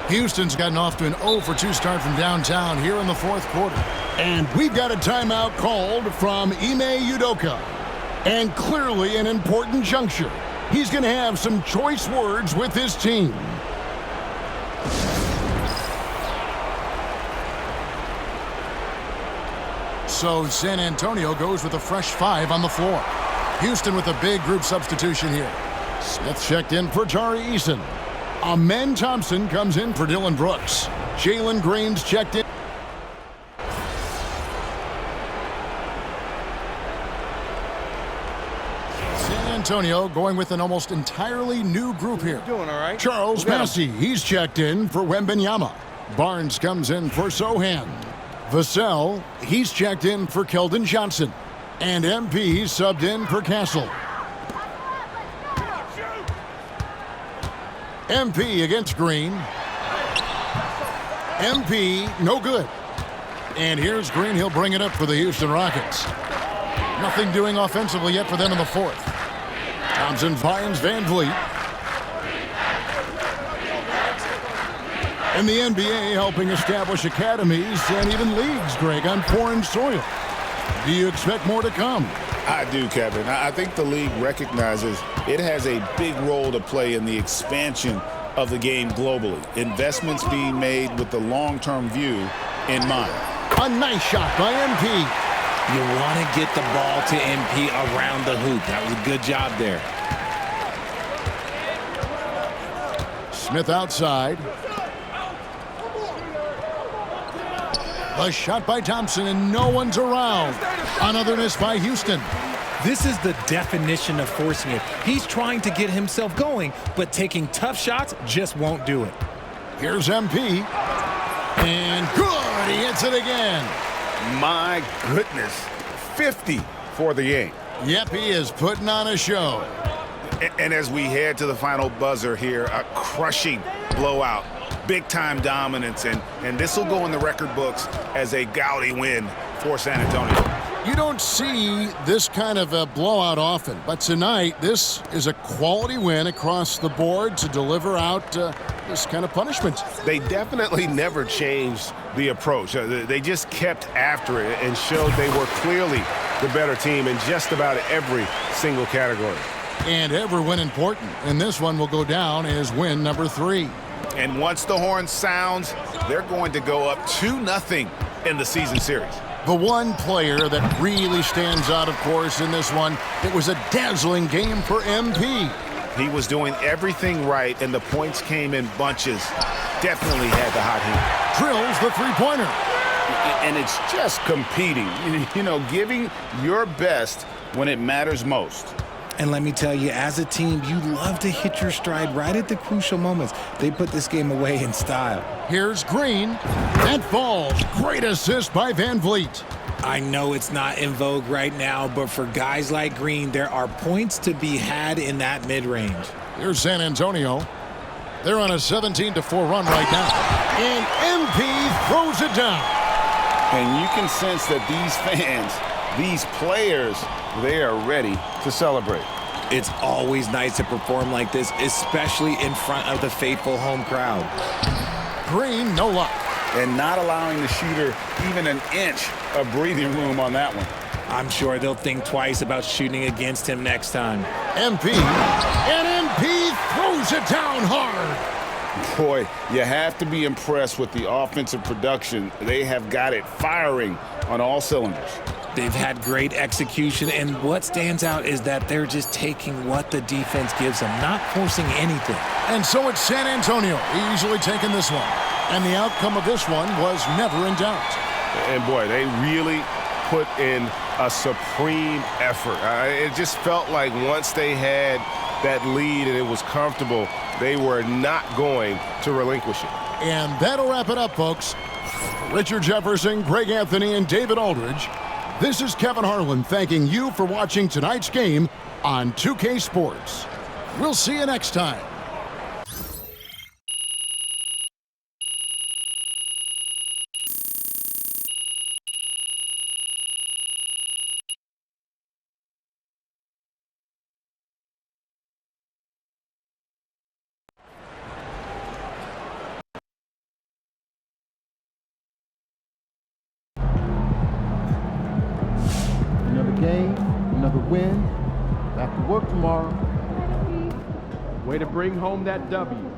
Houston's gotten off to an 0-for-2 start from downtown here in the fourth quarter. And we've got a timeout called from Ime Udoka. And clearly an important juncture. He's going to have some choice words with his team. So San Antonio goes with a fresh 5 on the floor. Houston with a big group substitution here. Smith checked in for Tari Eason. Amen Thompson comes in for Dylan Brooks. Jalen Green's checked in. San Antonio going with an almost entirely new group here. Doing all right. Charles Massey, he's checked in for Wembanyama. Barnes comes in for Sohan. Vassell, he's checked in for Keldon Johnson. And MP subbed in for Castle. MP against Green. MP, no good. And here's Green. He'll bring it up for the Houston Rockets. Nothing doing offensively yet for them in the fourth. Thompson finds Van Vliet. In the NBA, helping establish academies and even leagues, Greg, on foreign soil. Do you expect more to come? I do, Kevin. I think the league recognizes it has a big role to play in the expansion of the game globally. Investments being made with the long-term view in mind. A nice shot by MP. You want to get the ball to MP around the hoop. That was a good job there. Smith outside. A shot by Thompson, and no one's around. Another miss by Houston. This is the definition of forcing it. He's trying to get himself going, but taking tough shots just won't do it. Here's MP. And good, he hits it again. My goodness, 50 for the game. Yep, he is putting on a show. And as we head to the final buzzer here, a crushing blowout. Big-time dominance, and this will go in the record books as a gaudy win for San Antonio. You don't see this kind of a blowout often, but tonight this is a quality win across the board to deliver out this kind of punishment. They definitely never changed the approach. They just kept after it and showed they were clearly the better team in just about every single category. And every win important, and this one will go down as win number 3. And once the horn sounds, they're going to go up 2-0 in the season series. The one player that really stands out, of course, in this one, it was a dazzling game for MP. He was doing everything right, and the points came in bunches. Definitely had the hot hand. Drills the three-pointer. And it's just competing, you know, giving your best when it matters most. And let me tell you, as a team, you love to hit your stride right at the crucial moments. They put this game away in style. Here's Green. That falls. Great assist by Van Vliet. I know it's not in vogue right now, but for guys like Green, there are points to be had in that mid-range. Here's San Antonio. They're on a 17-4 run right now. And MP throws it down. And you can sense that these fans, these players, they are ready to celebrate. It's always nice to perform like this, especially in front of the faithful home crowd. Green, no luck. And not allowing the shooter even an inch of breathing room on that one. I'm sure they'll think twice about shooting against him next time. MP. And MP throws it down hard. Boy, you have to be impressed with the offensive production. They have got it firing on all cylinders. They've had great execution, and what stands out is that they're just taking what the defense gives them, not forcing anything. And so it's San Antonio easily taking this one. And the outcome of this one was never in doubt. And boy, they really put in a supreme effort. It just felt like once they had that lead and it was comfortable, they were not going to relinquish it. And that'll wrap it up, folks. Richard Jefferson, Greg Anthony, and David Aldridge. This is Kevin Harlan thanking you for watching tonight's game on 2K Sports. We'll see you next time. Another win. Back to work tomorrow. Way to bring home that W.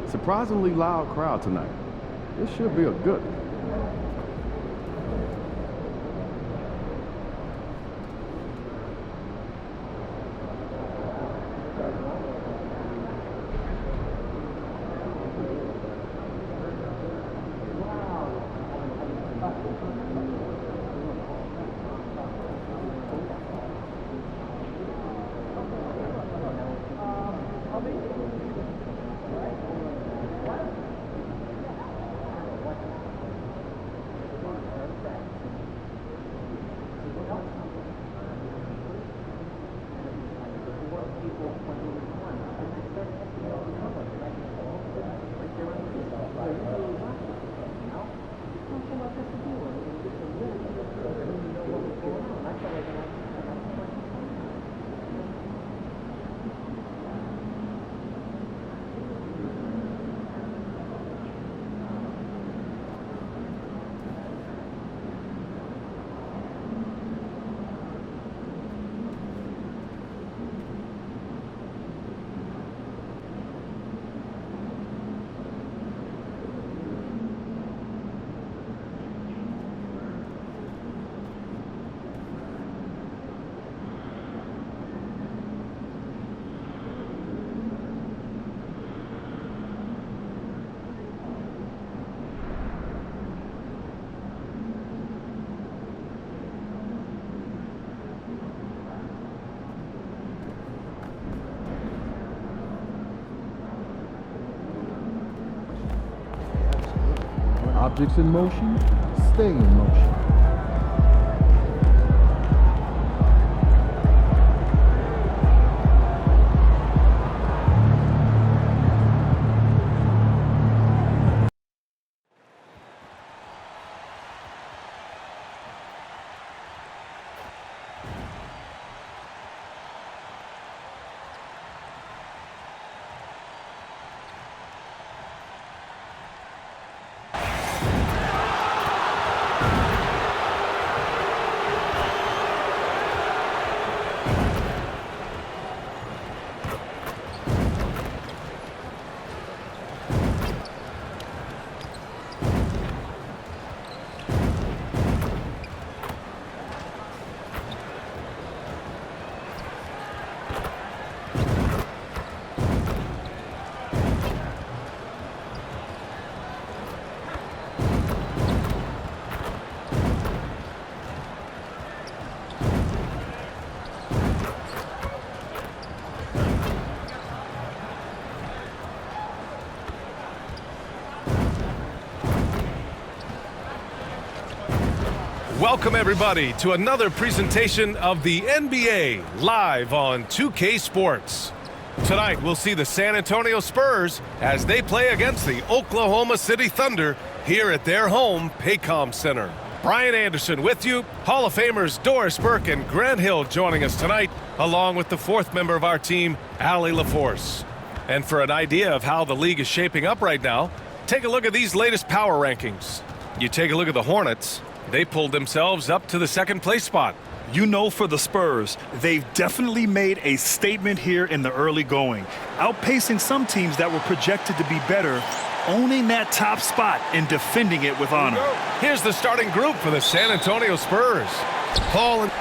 Surprisingly loud crowd tonight. This should be a good one. Objects in motion, stay in motion. Welcome, everybody, to another presentation of the NBA live on 2K Sports. Tonight, we'll see the San Antonio Spurs as they play against the Oklahoma City Thunder here at their home, Paycom Center. Brian Anderson with you, Hall of Famers Doris Burke and Grant Hill joining us tonight, along with the fourth member of our team, Allie LaForce. And for an idea of how the league is shaping up right now, take a look at these latest power rankings. You take a look at the Hornets. They pulled themselves up to the second place spot. You know, for the Spurs, they've definitely made a statement here in the early going, outpacing some teams that were projected to be better, owning that top spot and defending it with honor. Here's the starting group for the San Antonio Spurs. Paul and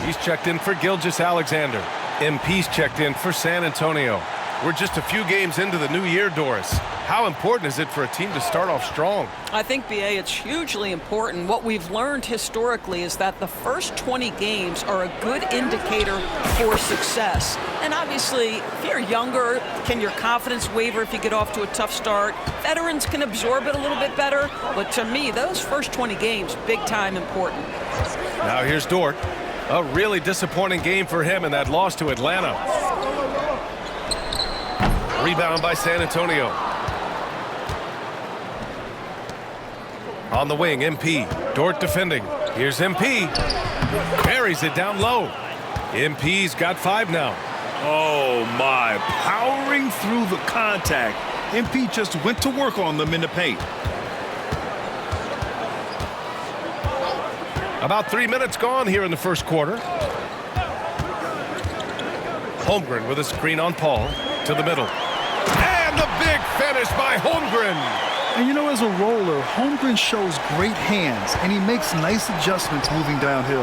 he's checked in for Gilgeous Alexander. MP's checked in for San Antonio. We're just a few games into the new year, Doris. How important is it for a team to start off strong? I think, B.A., it's hugely important. What we've learned historically is that the first 20 games are a good indicator for success. And obviously, if you're younger, can your confidence waver if you get off to a tough start? Veterans can absorb it a little bit better. But to me, those first 20 games, big time important. Now here's Dort. A really disappointing game for him in that loss to Atlanta. Rebound by San Antonio. On the wing, MP. Dort defending. Here's MP. Buries it down low. MP's got 5 now. Oh, my. Powering through the contact. MP just went to work on them in the paint. About 3 minutes gone here in the first quarter. Holmgren with a screen on Paul. To the middle. And the big finish by Holmgren. And you know, as a roller, Holmgren shows great hands, and he makes nice adjustments moving downhill.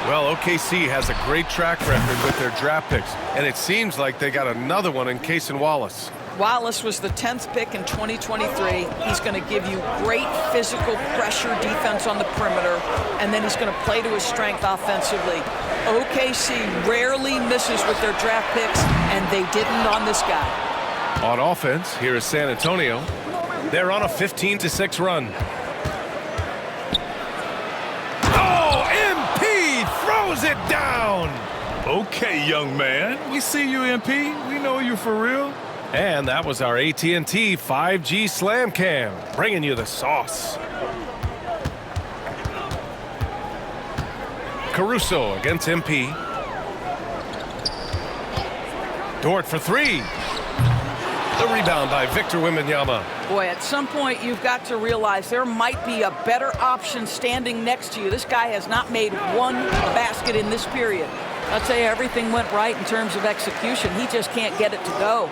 Well, OKC has a great track record with their draft picks, and it seems like they got another one in Cason Wallace. Wallace was the 10th pick in 2023. He's going to give you great physical pressure defense on the perimeter, and then he's going to play to his strength offensively. OKC rarely misses with their draft picks, and they didn't on this guy. On offense, here is San Antonio. They're on a 15-6 run. Oh, MP throws it down. Okay, young man. We see you, MP. We know you for real. And that was our AT&T 5G Slam Cam, bringing you the sauce. Caruso against MP. Dort for 3. The rebound by Victor Wembanyama. Boy, at some point you've got to realize there might be a better option standing next to you. This guy has not made one basket in this period. I'll tell you, everything went right in terms of execution. He just can't get it to go.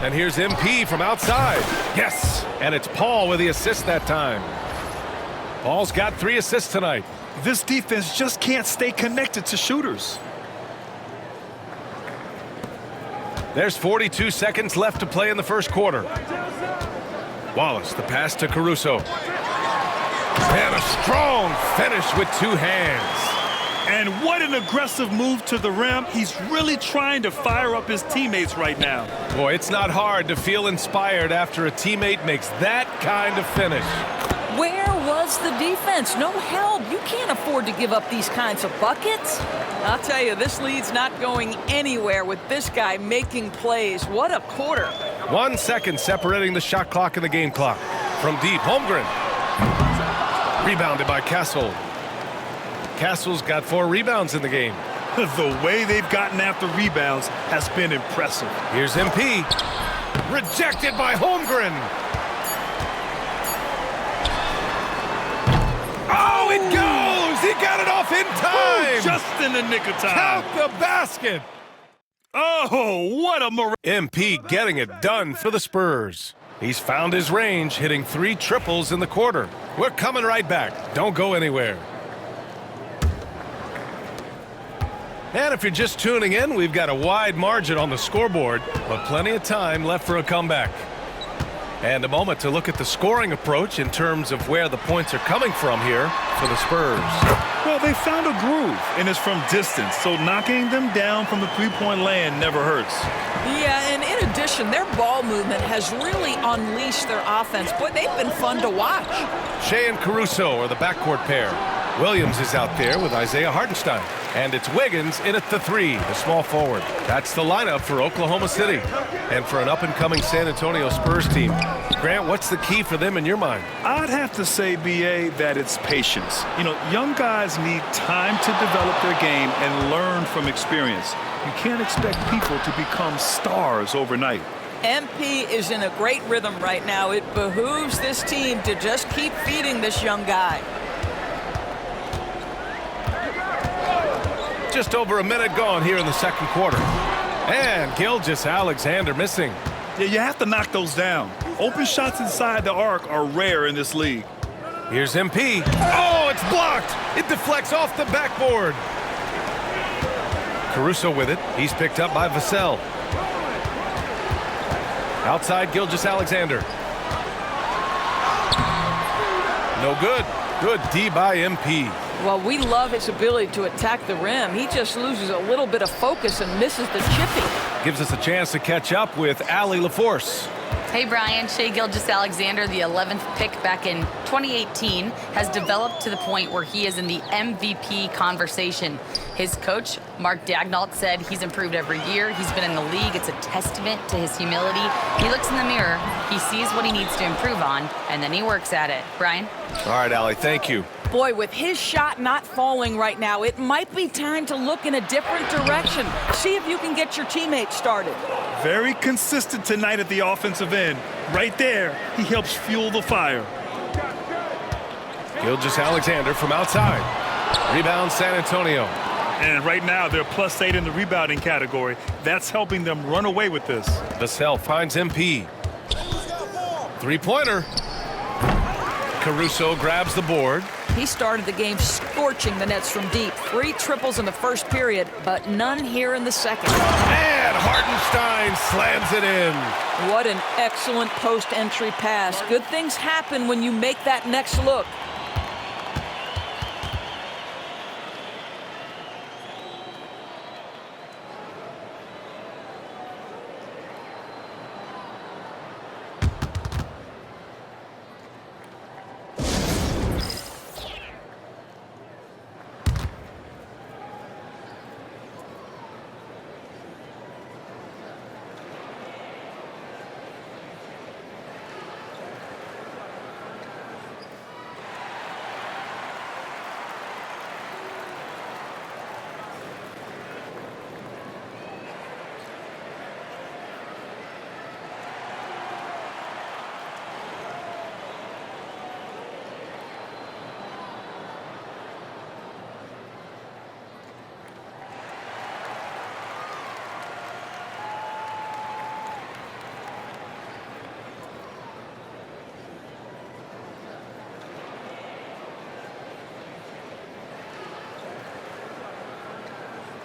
And here's MP from outside. Yes, and it's Paul with the assist that time. Paul's got 3 assists tonight. This defense just can't stay connected to shooters. There's 42 seconds left to play in the first quarter. Wallace, the pass to Caruso. And a strong finish with 2 hands. And what an aggressive move to the rim. He's really trying to fire up his teammates right now. Boy, it's not hard to feel inspired after a teammate makes that kind of finish. Where was the defense? No help. You can't afford to give up these kinds of buckets. I'll tell you, this lead's not going anywhere with this guy making plays. What a quarter. 1 second separating the shot clock and the game clock. From deep, Holmgren. Rebounded by Castle. Castle's got 4 rebounds in the game. The way they've gotten after rebounds has been impressive. Here's MP. Rejected by Holmgren. Oh, it goes! He got it off in time! Just in the nick of time. Count the basket! Oh, what a MP getting it done for the Spurs. He's found his range, hitting 3 triples in the quarter. We're coming right back. Don't go anywhere. And if you're just tuning in, we've got a wide margin on the scoreboard, but plenty of time left for a comeback. And a moment to look at the scoring approach in terms of where the points are coming from here for the Spurs. Well, they found a groove, and it's from distance, so knocking them down from the three-point land never hurts. Yeah, and in addition, their ball movement has really unleashed their offense. Boy, they've been fun to watch. Shea and Caruso are the backcourt pair. Williams is out there with Isaiah Hartenstein. And it's Wiggins in at the 3, the small forward. That's the lineup for Oklahoma City. And for an up-and-coming San Antonio Spurs team. Grant, what's the key for them in your mind? I'd have to say, B.A., that it's patience. You know, young guys need time to develop their game and learn from experience. You can't expect people to become stars overnight. MP is in a great rhythm right now. It behooves this team to just keep feeding this young guy. Just over a minute gone here in the second quarter. And Gilgeous-Alexander missing. Yeah, you have to knock those down. Open shots inside the arc are rare in this league. Here's MP. Oh, it's blocked. It deflects off the backboard. Caruso with it. He's picked up by Vassell. Outside, Gilgeous-Alexander. No good. Good D by MP. Well, we love his ability to attack the rim. He just loses a little bit of focus and misses the chipping. Gives us a chance to catch up with Allie LaForce. Hey, Brian. Shai Gilgeous-Alexander, the 11th pick back in 2018, has developed to the point where he is in the MVP conversation. His coach, Mark Daignault, said he's improved every year. He's been in the league. It's a testament to his humility. He looks in the mirror, he sees what he needs to improve on, and then he works at it. Brian? All right, Allie, thank you. Boy, with his shot not falling right now, it might be time to look in a different direction. See if you can get your teammates started. Very consistent tonight at the offensive end. Right there, he helps fuel the fire. Gilgeous-Alexander from outside. Rebound, San Antonio. And right now, they're +8 in the rebounding category. That's helping them run away with this. Vassell finds MP. Three-pointer. Caruso grabs the board. He started the game scorching the nets from deep. 3 triples in the first period, but none here in the second. And Hartenstein slams it in. What an excellent post-entry pass. Good things happen when you make that next look.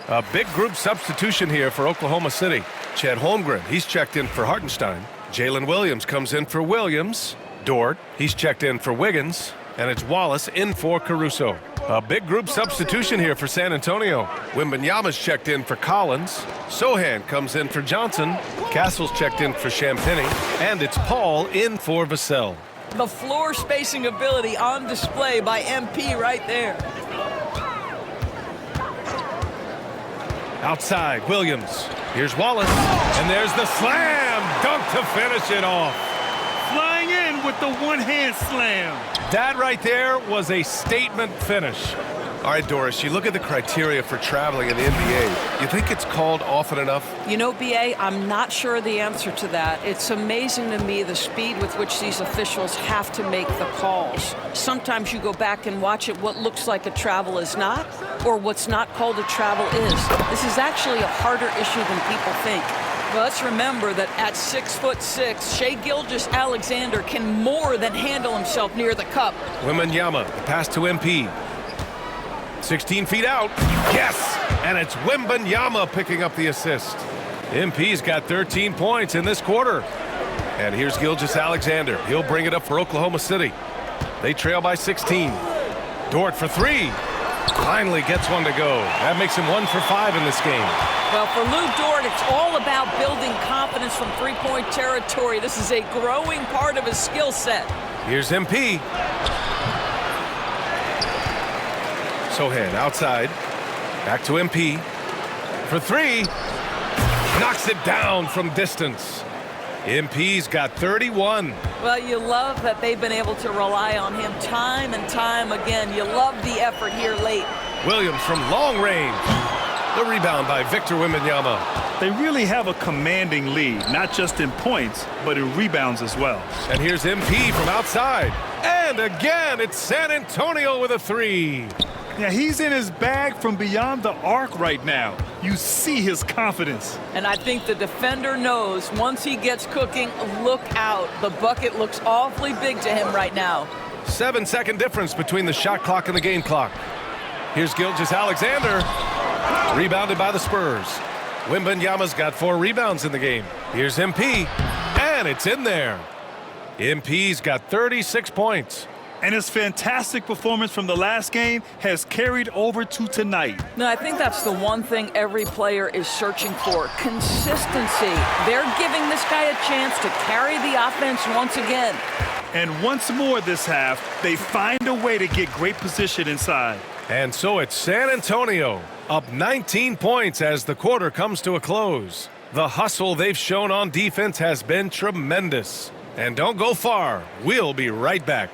A big group substitution here for Oklahoma City. Chet Holmgren, he's checked in for Hartenstein. Jalen Williams comes in for Williams. Dort, he's checked in for Wiggins. And it's Wallace in for Caruso. A big group substitution here for San Antonio. Wembanyama's checked in for Collins. Sohan comes in for Johnson. Castle's checked in for Champagny. And it's Paul in for Vassell. The floor spacing ability on display by MP right there. Outside, Williams. Here's Wallace. And there's the slam dunk to finish it off. Flying in with the one-hand slam. That right there was a statement finish. All right, Doris, you look at the criteria for traveling in the NBA. You think it's called often enough? You know, B.A., I'm not sure the answer to that. It's amazing to me the speed with which these officials have to make the calls. Sometimes you go back and watch it, what looks like a travel is not, or what's not called a travel is. This is actually a harder issue than people think. Well, let's remember that at 6'6", Shai Gilgeous-Alexander can more than handle himself near the cup. Wembanyama, pass to MP. 16 feet out. Yes! And it's Wembanyama picking up the assist. MP's got 13 points in this quarter. And here's Gilgeous-Alexander. He'll bring it up for Oklahoma City. They trail by 16. Dort for 3. Finally gets one to go. That makes him 1 for 5 in this game. Well, for Lou Dort, it's all about building confidence from three-point territory. This is a growing part of his skill set. Here's MP. Sohan outside. Back to MP. For 3. Knocks it down from distance. MP's got 31. Well, you love that they've been able to rely on him time and time again. You love the effort here late. Williams from long range. The rebound by Victor Wembanyama. They really have a commanding lead, not just in points, but in rebounds as well. And here's MP from outside. And again, it's San Antonio with a 3. Yeah, he's in his bag from beyond the arc right now. You see his confidence. And I think the defender knows once he gets cooking, look out. The bucket looks awfully big to him right now. 7-second difference between the shot clock and the game clock. Here's Gilgeous-Alexander. Rebounded by the Spurs. Wembanyama's got 4 rebounds in the game. Here's MP. and it's in there. MP's got 36 points. And his fantastic performance from the last game has carried over to tonight. No, I think that's the one thing every player is searching for, consistency. They're giving this guy a chance to carry the offense once again. And once more this half, they find a way to get great position inside. And so it's San Antonio, up 19 points as the quarter comes to a close. The hustle they've shown on defense has been tremendous. And don't go far. We'll be right back.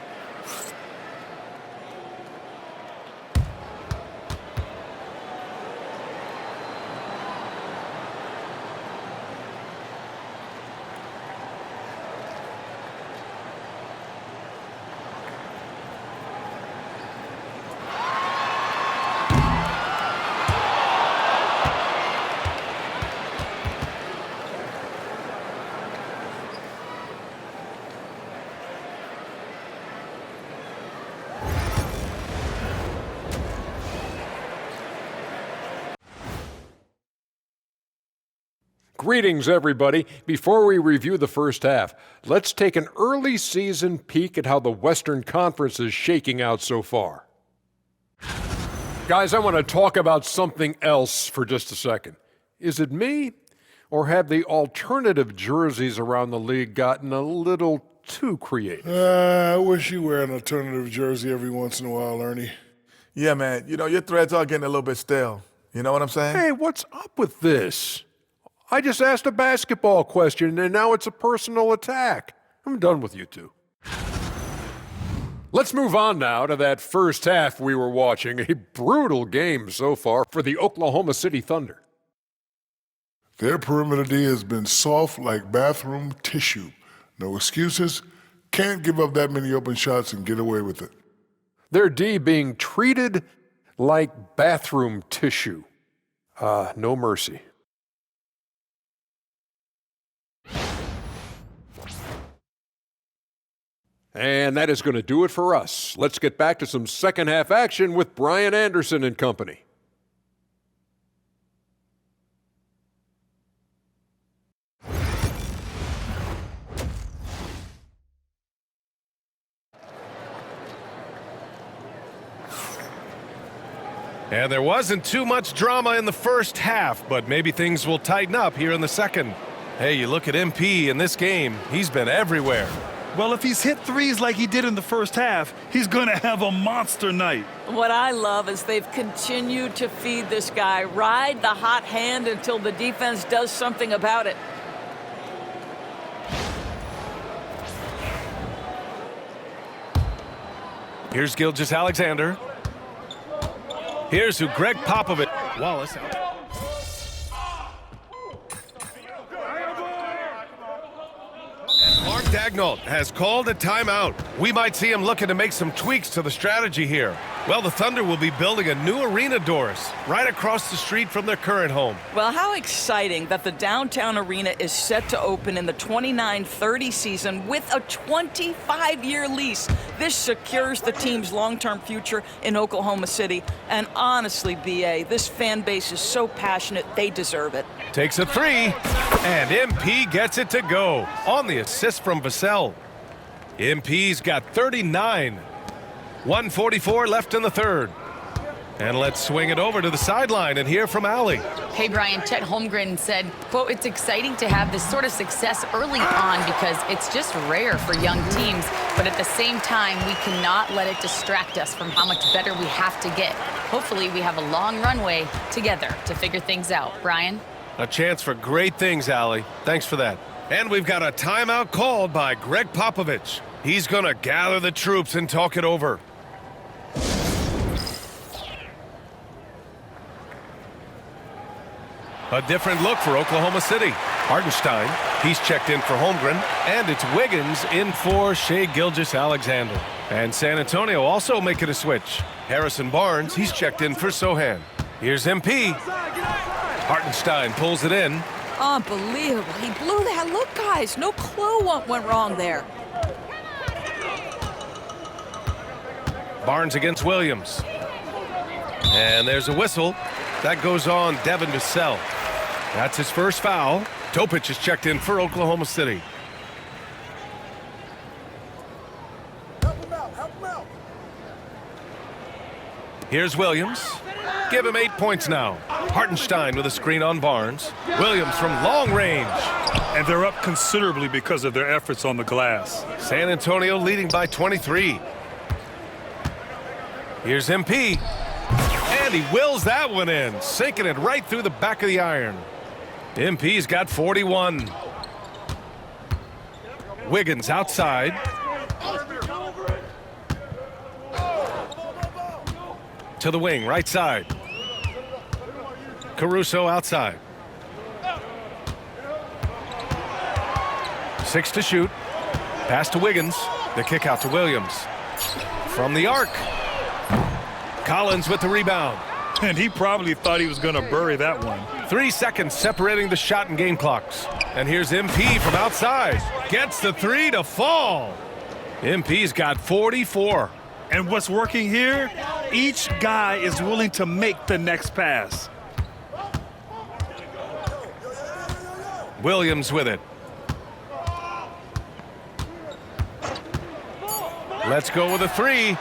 Greetings, everybody. Before we review the first half, let's take an early season peek at how the Western Conference is shaking out so far. Guys, I want to talk about something else for just a second. Is it me, or have the alternative jerseys around the league gotten a little too creative? I wish you wear an alternative jersey every once in a while, Ernie. Yeah, man. You know, your threads are getting a little bit stale. You know what I'm saying? Hey, what's up with this? I just asked a basketball question, and now it's a personal attack. I'm done with you two. Let's move on now to that first half we were watching. A brutal game so far for the Oklahoma City Thunder. Their perimeter D has been soft like bathroom tissue. No excuses. Can't give up that many open shots and get away with it. Their D being treated like bathroom tissue. No mercy. And that is going to do it for us. Let's get back to some second half action with Brian Anderson and company. And there wasn't too much drama in the first half, but maybe things will tighten up here in the second. Hey, you look at MP in this game, he's been everywhere. Well, if he's hit threes like he did in the first half, he's going to have a monster night. What I love is they've continued to feed this guy, ride the hot hand until the defense does something about it. Here's Gilgeous-Alexander. Here's who Greg Popovich. Wallace out. Mark Daigneault has called a timeout. We might see him looking to make some tweaks to the strategy here. Well, the Thunder will be building a new arena, Doris, right across the street from their current home. Well, how exciting that the downtown arena is set to open in the 29-30 season with a 25-year lease. This secures the team's long-term future in Oklahoma City. And honestly, B.A., this fan base is so passionate, they deserve it. Takes a three, and MP gets it to go on the assist from Vassell. MP's got 39. 1:44 left in the third. And let's swing it over to the sideline and hear from Allie. Hey, Brian, Chet Holmgren said, quote, "It's exciting to have this sort of success early on because it's just rare for young teams. But at the same time, we cannot let it distract us from how much better we have to get. Hopefully, we have a long runway together to figure things out." Brian? A chance for great things, Allie. Thanks for that. And we've got a timeout called by Greg Popovich. He's going to gather the troops and talk it over. A different look for Oklahoma City. Hartenstein, he's checked in for Holmgren, and it's Wiggins in for Shai Gilgeous-Alexander. And San Antonio also making a switch. Harrison Barnes, he's checked in for Sohan. Here's MP. Hartenstein pulls it in. Unbelievable. He blew that look, guys. No clue what went wrong there. Barnes against Williams. And there's a whistle. That goes on Devin Vassell. That's his first foul. Topic is checked in for Oklahoma City. Here's Williams. Give him 8 points now. Hartenstein with a screen on Barnes. Williams from long range. And they're up considerably because of their efforts on the glass. San Antonio leading by 23. Here's MP. And he wills that one in, sinking it right through the back of the iron. MP's got 41. Wiggins outside. To the wing, right side. Caruso outside. 6 to shoot. Pass to Wiggins. The kick out to Williams. From the arc. Collins with the rebound. And he probably thought he was going to bury that one. 3 seconds separating the shot and game clocks. And here's MP from outside. Gets the 3 to fall. MP's got 44. And what's working here? Each guy is willing to make the next pass. Williams with it. Let's go with a 3.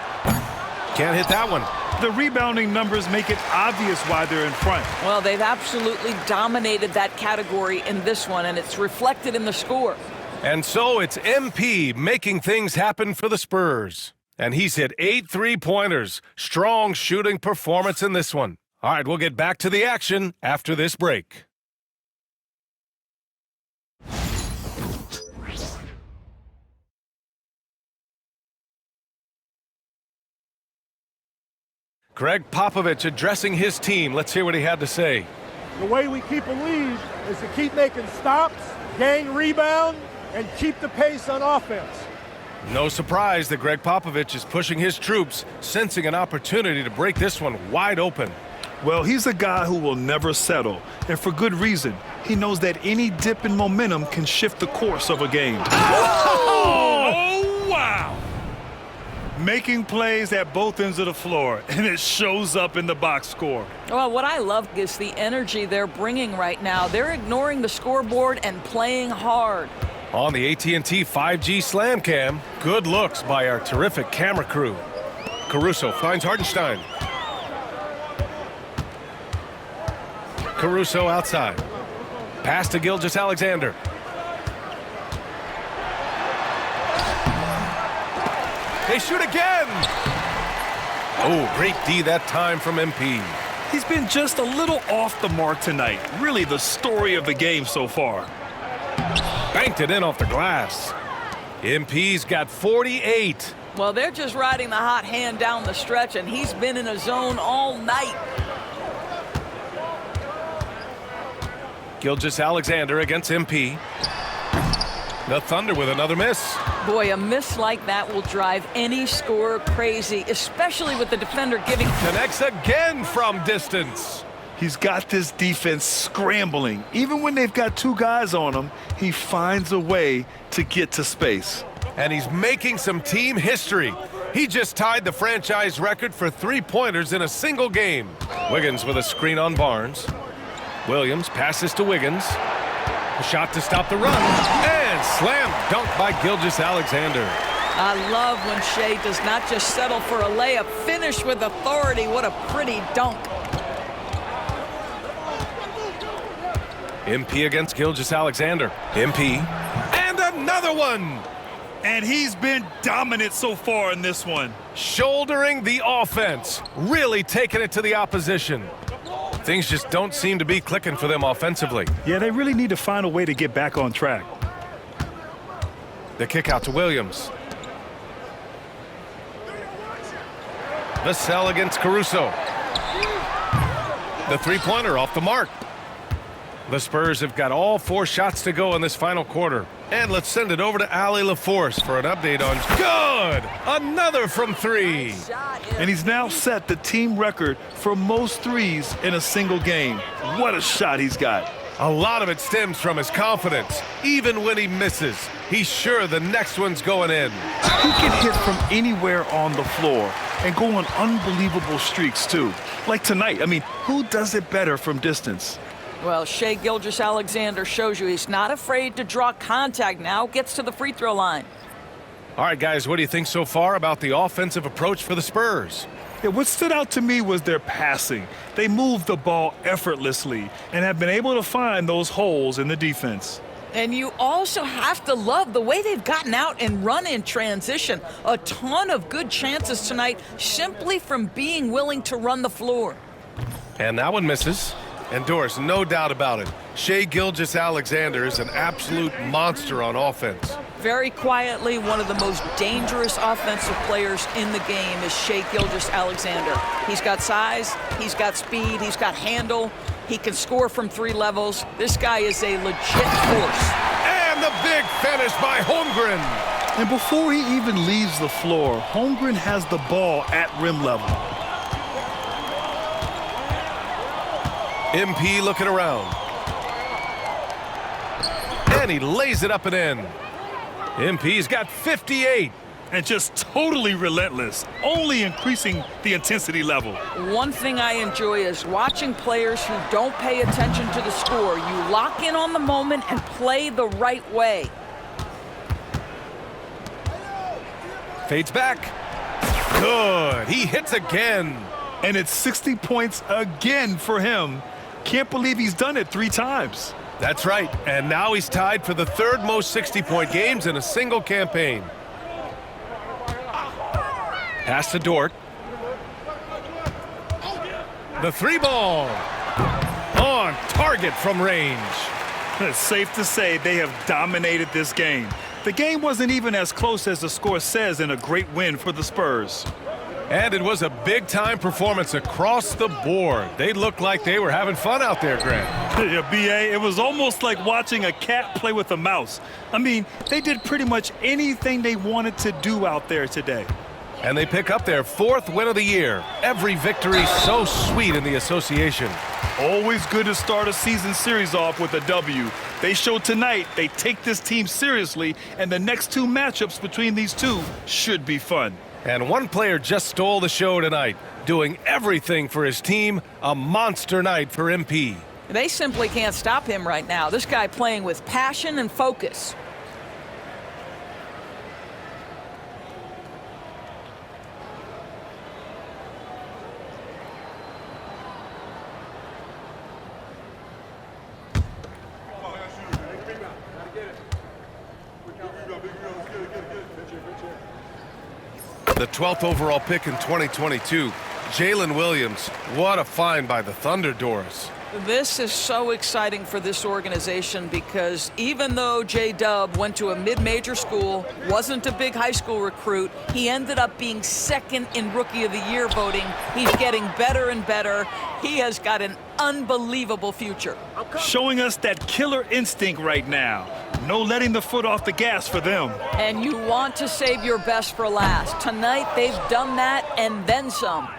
Can't hit that one. The rebounding numbers make it obvious why they're in front. Well, they've absolutely dominated that category in this one, and it's reflected in the score. And so it's MP making things happen for the Spurs. And he's hit 8 3-pointers. Strong shooting performance in this one. All right, we'll get back to the action after this break. Greg Popovich addressing his team. Let's hear what he had to say. The way we keep a lead is to keep making stops, gain rebound, and keep the pace on offense. No surprise that Greg Popovich is pushing his troops, sensing an opportunity to break this one wide open. Well, he's a guy who will never settle, and for good reason. He knows that any dip in momentum can shift the course of a game. Oh, wow! Making plays at both ends of the floor, and it shows up in the box score. Well, what I love is the energy they're bringing right now. They're ignoring the scoreboard and playing hard. On the AT&T 5G Slam Cam, good looks by our terrific camera crew. Caruso finds Hartenstein. Caruso outside. Pass to Gilgeous-Alexander. They shoot again! Oh, great D that time from MP. He's been just a little off the mark tonight. Really the story of the game so far. Banked it in off the glass. MP's got 48. Well, they're just riding the hot hand down the stretch, and he's been in a zone all night. Gilgeous-Alexander against MP. The Thunder with another miss. Boy, a miss like that will drive any scorer crazy, especially with the defender giving. Connects again from distance. He's got this defense scrambling. Even when they've got 2 guys on him, he finds a way to get to space. And he's making some team history. He just tied the franchise record for 3-pointers in a single game. Wiggins with a screen on Barnes. Williams passes to Wiggins. A shot to stop the run. And slam dunk by Gilgeous-Alexander. I love when Shea does not just settle for a layup. Finish with authority. What a pretty dunk. MP against Gilgeous-Alexander. MP. And another one! And he's been dominant so far in this one. Shouldering the offense. Really taking it to the opposition. Things just don't seem to be clicking for them offensively. Yeah, they really need to find a way to get back on track. The kick out to Williams. Vassell against Caruso. The 3-pointer off the mark. The Spurs have got all 4 shots to go in this final quarter. And let's send it over to Allie LaForce for an update on good. Another from 3. And he's now set the team record for most threes in a single game. What a shot he's got. A lot of it stems from his confidence. Even when he misses, he's sure the next one's going in. He can hit from anywhere on the floor and go on unbelievable streaks, too. Like tonight. I mean, who does it better from distance? Well, Shea Gilgeous-Alexander shows you he's not afraid to draw contact now, gets to the free throw line. All right, guys, what do you think so far about the offensive approach for the Spurs? Yeah, what stood out to me was their passing. They moved the ball effortlessly and have been able to find those holes in the defense. And you also have to love the way they've gotten out and run in transition. A ton of good chances tonight simply from being willing to run the floor. And that one misses. And Doris, no doubt about it, Shai Gilgeous-Alexander is an absolute monster on offense. Very quietly, one of the most dangerous offensive players in the game is Shai Gilgeous-Alexander. He's got size, he's got speed, he's got handle. He can score from 3 levels. This guy is a legit force. And the big finish by Holmgren. And before he even leaves the floor, Holmgren has the ball at rim level. MP looking around. And he lays it up and in. MP's got 58. And just totally relentless, only increasing the intensity level. One thing I enjoy is watching players who don't pay attention to the score. You lock in on the moment and play the right way. Fades back. Good. He hits again. And it's 60 points again for him. Can't believe he's done it 3 times. That's right. And now he's tied for the 3rd most 60-point games in a single campaign. Pass to Dort. The 3-ball. On target from range. It's safe to say they have dominated this game. The game wasn't even as close as the score says in a great win for the Spurs. And it was a big-time performance across the board. They looked like they were having fun out there, Grant. Yeah, B.A., it was almost like watching a cat play with a mouse. I mean, they did pretty much anything they wanted to do out there today. And they pick up their 4th win of the year. Every victory so sweet in the association. Always good to start a season series off with a W. They showed tonight they take this team seriously, and the next 2 matchups between these two should be fun. And one player just stole the show tonight, doing everything for his team. A monster night for MP. They simply can't stop him right now. This guy playing with passion and focus. The 12th overall pick in 2022, Jalen Williams. What a find by the Thunder, Doris. This is so exciting for this organization because even though J-Dub went to a mid-major school, wasn't a big high school recruit, he ended up being 2nd in Rookie of the Year voting. He's getting better and better. He has got an unbelievable future. Showing us that killer instinct right now. No letting the foot off the gas for them. And you want to save your best for last. Tonight, they've done that and then some.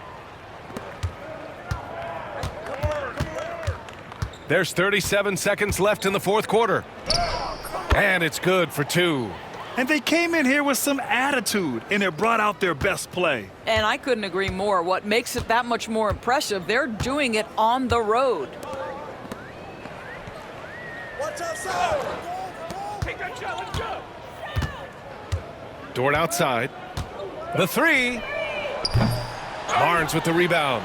There's 37 seconds left in the 4th quarter. And it's good for 2. And they came in here with some attitude, and it brought out their best play. And I couldn't agree more. What makes it that much more impressive, they're doing it on the road. Watch outside. Dort outside. The 3. Barnes with the rebound.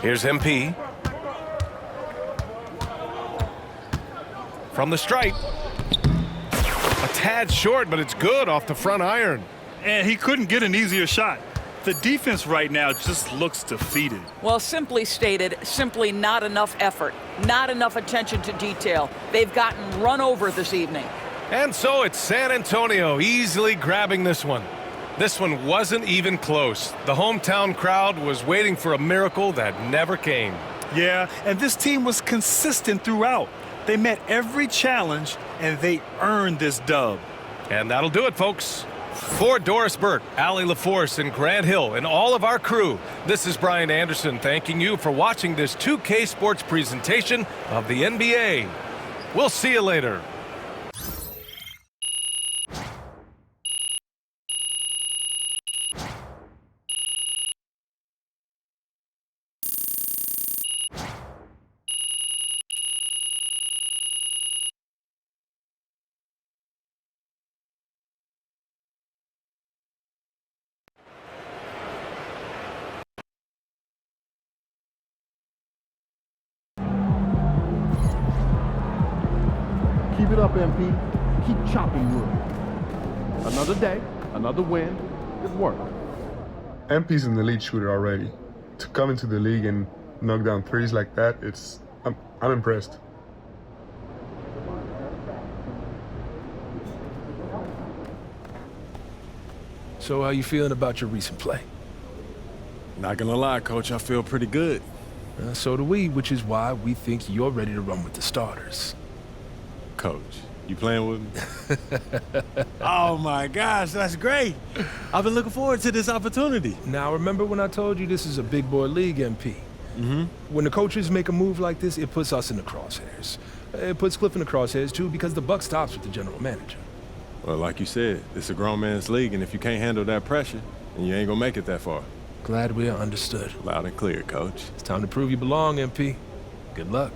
Here's MP. From the stripe. A tad short, but it's good off the front iron. And he couldn't get an easier shot. The defense right now just looks defeated. Well, simply stated, simply not enough effort, not enough attention to detail. They've gotten run over this evening. And so it's San Antonio easily grabbing this one. This one wasn't even close. The hometown crowd was waiting for a miracle that never came. Yeah, and this team was consistent throughout. They met every challenge, and they earned this dub. And that'll do it, folks. For Doris Burke, Allie LaForce, and Grant Hill, and all of our crew, this is Brian Anderson thanking you for watching this 2K Sports presentation of the NBA. We'll see you later. Keep it up, MP. Keep chopping wood. Another day, another win. Good work. MP's an elite shooter already. To come into the league and knock down threes like that, I'm impressed. So how you feeling about your recent play? Not gonna lie, Coach, I feel pretty good. So do we, which is why we think you're ready to run with the starters. Coach, you playing with me? Oh my gosh, that's great. I've been looking forward to this opportunity. Now remember when I told you this is a big boy league, MP? Mm-hmm. When the coaches make a move like this, it puts us in the crosshairs. It puts Cliff in the crosshairs too, because the buck stops with the general manager. Well, like you said, it's a grown man's league, and if you can't handle that pressure, then you ain't gonna make it that far. Glad we're understood. Loud and clear, Coach. It's time to prove you belong, MP. Good luck.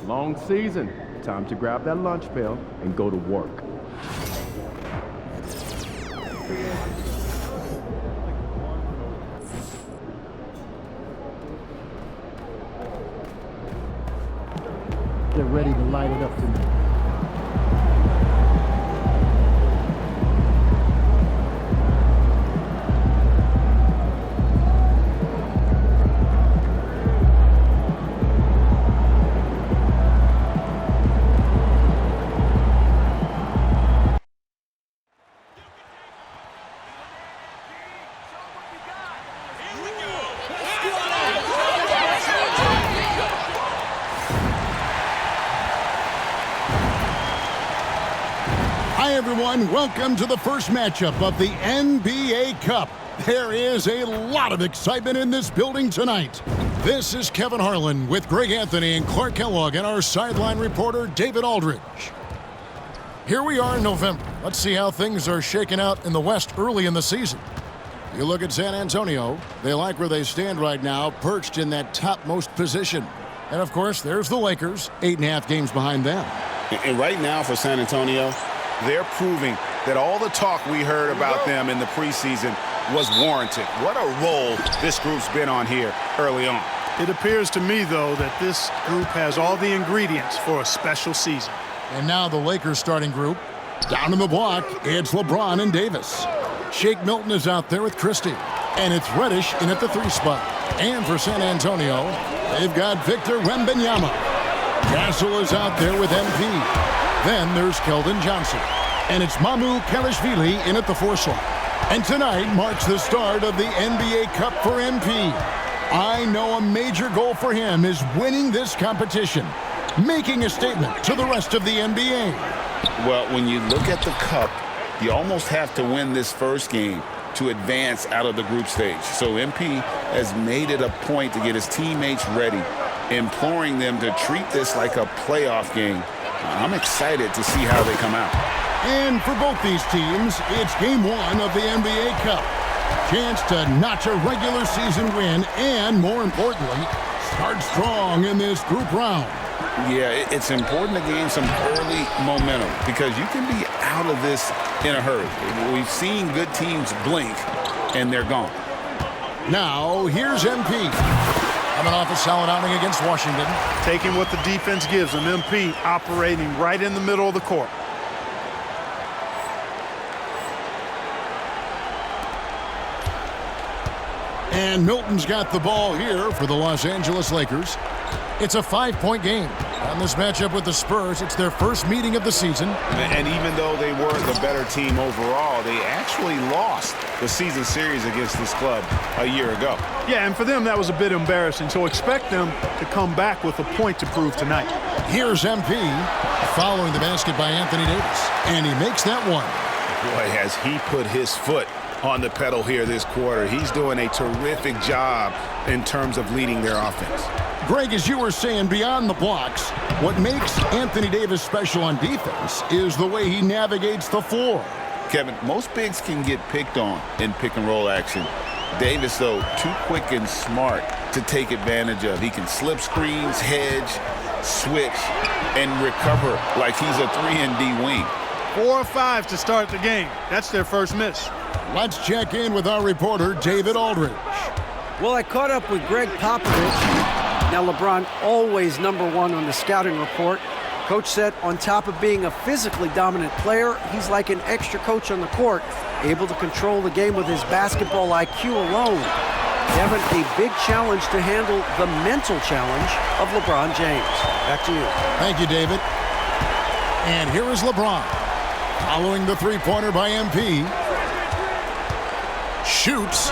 Long season. Time to grab that lunch pail and go to work. Get ready to light it up tonight. Hi, everyone. Welcome to the first matchup of the NBA Cup. There is a lot of excitement in this building tonight. This is Kevin Harlan with Greg Anthony and Clark Kellogg and our sideline reporter, David Aldridge. Here we are in November. Let's see how things are shaking out in the West early in the season. You look at San Antonio. They like where they stand right now, perched in that topmost position. And, of course, there's the Lakers, 8.5 games behind them. And right now for San Antonio, they're proving that all the talk we heard about them in the preseason was warranted. What a role this group's been on here early on. It appears to me, though, that this group has all the ingredients for a special season. And now the Lakers starting group. Down in the block, it's LeBron and Davis. Shake Milton is out there with Christie. And it's Reddish in at the 3 spot. And for San Antonio, they've got Victor Wembanyama. Castle is out there with MP. Then there's Keldon Johnson. And it's Mamu Kelishvili in at the 4 slot. And tonight marks the start of the NBA Cup for MP. I know a major goal for him is winning this competition, making a statement to the rest of the NBA. Well, when you look at the Cup, you almost have to win this first game to advance out of the group stage. So MP has made it a point to get his teammates ready, imploring them to treat this like a playoff game. I'm excited to see how they come out. And for both these teams, it's game 1 of the NBA Cup. Chance to notch a regular season win and, more importantly, start strong in this group round. Yeah, it's important to gain some early momentum because you can be out of this in a hurry. We've seen good teams blink, and they're gone. Now, here's MP. Coming off a solid outing against Washington. Taking what the defense gives them, MP operating right in the middle of the court. And Milton's got the ball here for the Los Angeles Lakers. It's a 5-point game. On this matchup with the Spurs, it's their first meeting of the season. And even though they were the better team overall, they actually lost the season series against this club a year ago. Yeah, and for them, that was a bit embarrassing. So expect them to come back with a point to prove tonight. Here's MP following the basket by Anthony Davis. And he makes that one. Boy, has he put his foot on the pedal here this quarter. He's doing a terrific job in terms of leading their offense. Greg, as you were saying, beyond the blocks, what makes Anthony Davis special on defense is the way he navigates the floor. Kevin, most bigs can get picked on in pick-and-roll action. Davis, though, too quick and smart to take advantage of. He can slip screens, hedge, switch, and recover like he's a 3-and-D wing. 4 or 5 to start the game. That's their first miss. Let's check in with our reporter, David Aldridge. Well, I caught up with Greg Popovich. Now, LeBron always #1 on the scouting report. Coach said on top of being a physically dominant player, he's like an extra coach on the court, able to control the game with his basketball IQ alone. Devin, a big challenge to handle the mental challenge of LeBron James. Back to you. Thank you, David. And here is LeBron. Following the three-pointer by MP. Shoots.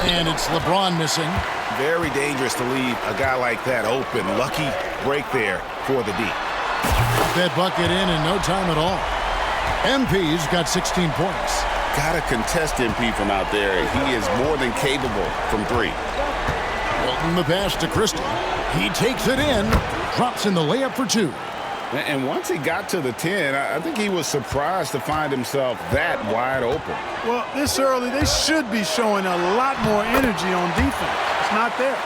And it's LeBron missing. Very dangerous to leave a guy like that open. Lucky break there for the D. Got that bucket in no time at all. MP's got 16 points. Got to contest MP from out there. He is more than capable from 3. Milton the pass to Christie. He takes it in. Drops in the layup for 2. And once he got to the 10, I think he was surprised to find himself that wide open. Well, this early, they should be showing a lot more energy on defense. It's not there.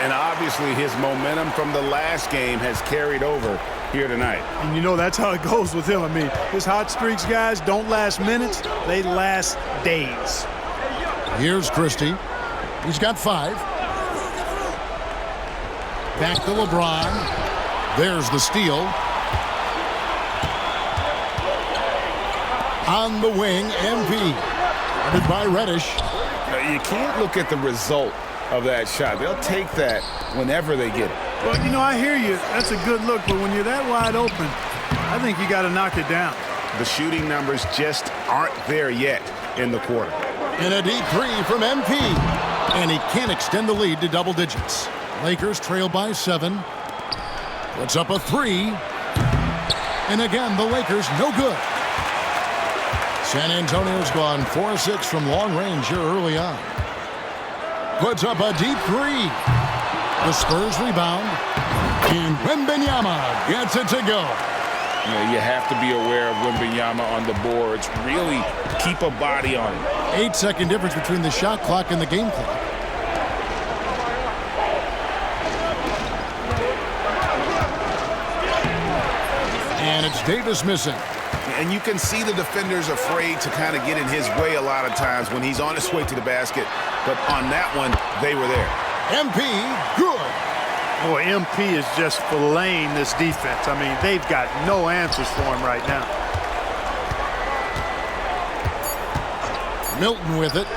And obviously his momentum from the last game has carried over here tonight. And you know that's how it goes with him. I mean, his hot streaks, guys, don't last minutes. They last days. Here's Christie. He's got 5. Back to LeBron. There's the steal. On the wing, MP. Headed by Reddish. You can't look at the result of that shot. They'll take that whenever they get it. Well, you know, I hear you. That's a good look, but when you're that wide open, I think you got to knock it down. The shooting numbers just aren't there yet in the quarter. And a deep 3 from MP. And he can't extend the lead to double digits. Lakers trail by 7. Puts up a 3. And again, the Lakers no good. San Antonio's gone 4-6 from long range here early on. Puts up a deep 3. The Spurs rebound. And Wembanyama gets it to go. You have to be aware of Wembanyama on the boards. Really keep a body on him. 8-second difference between the shot clock and the game clock. And it's Davis missing. And you can see the defenders afraid to kind of get in his way a lot of times when he's on his way to the basket. But on that one, they were there. MP, good. Boy, MP is just filleting this defense. I mean, they've got no answers for him right now. Milton with it.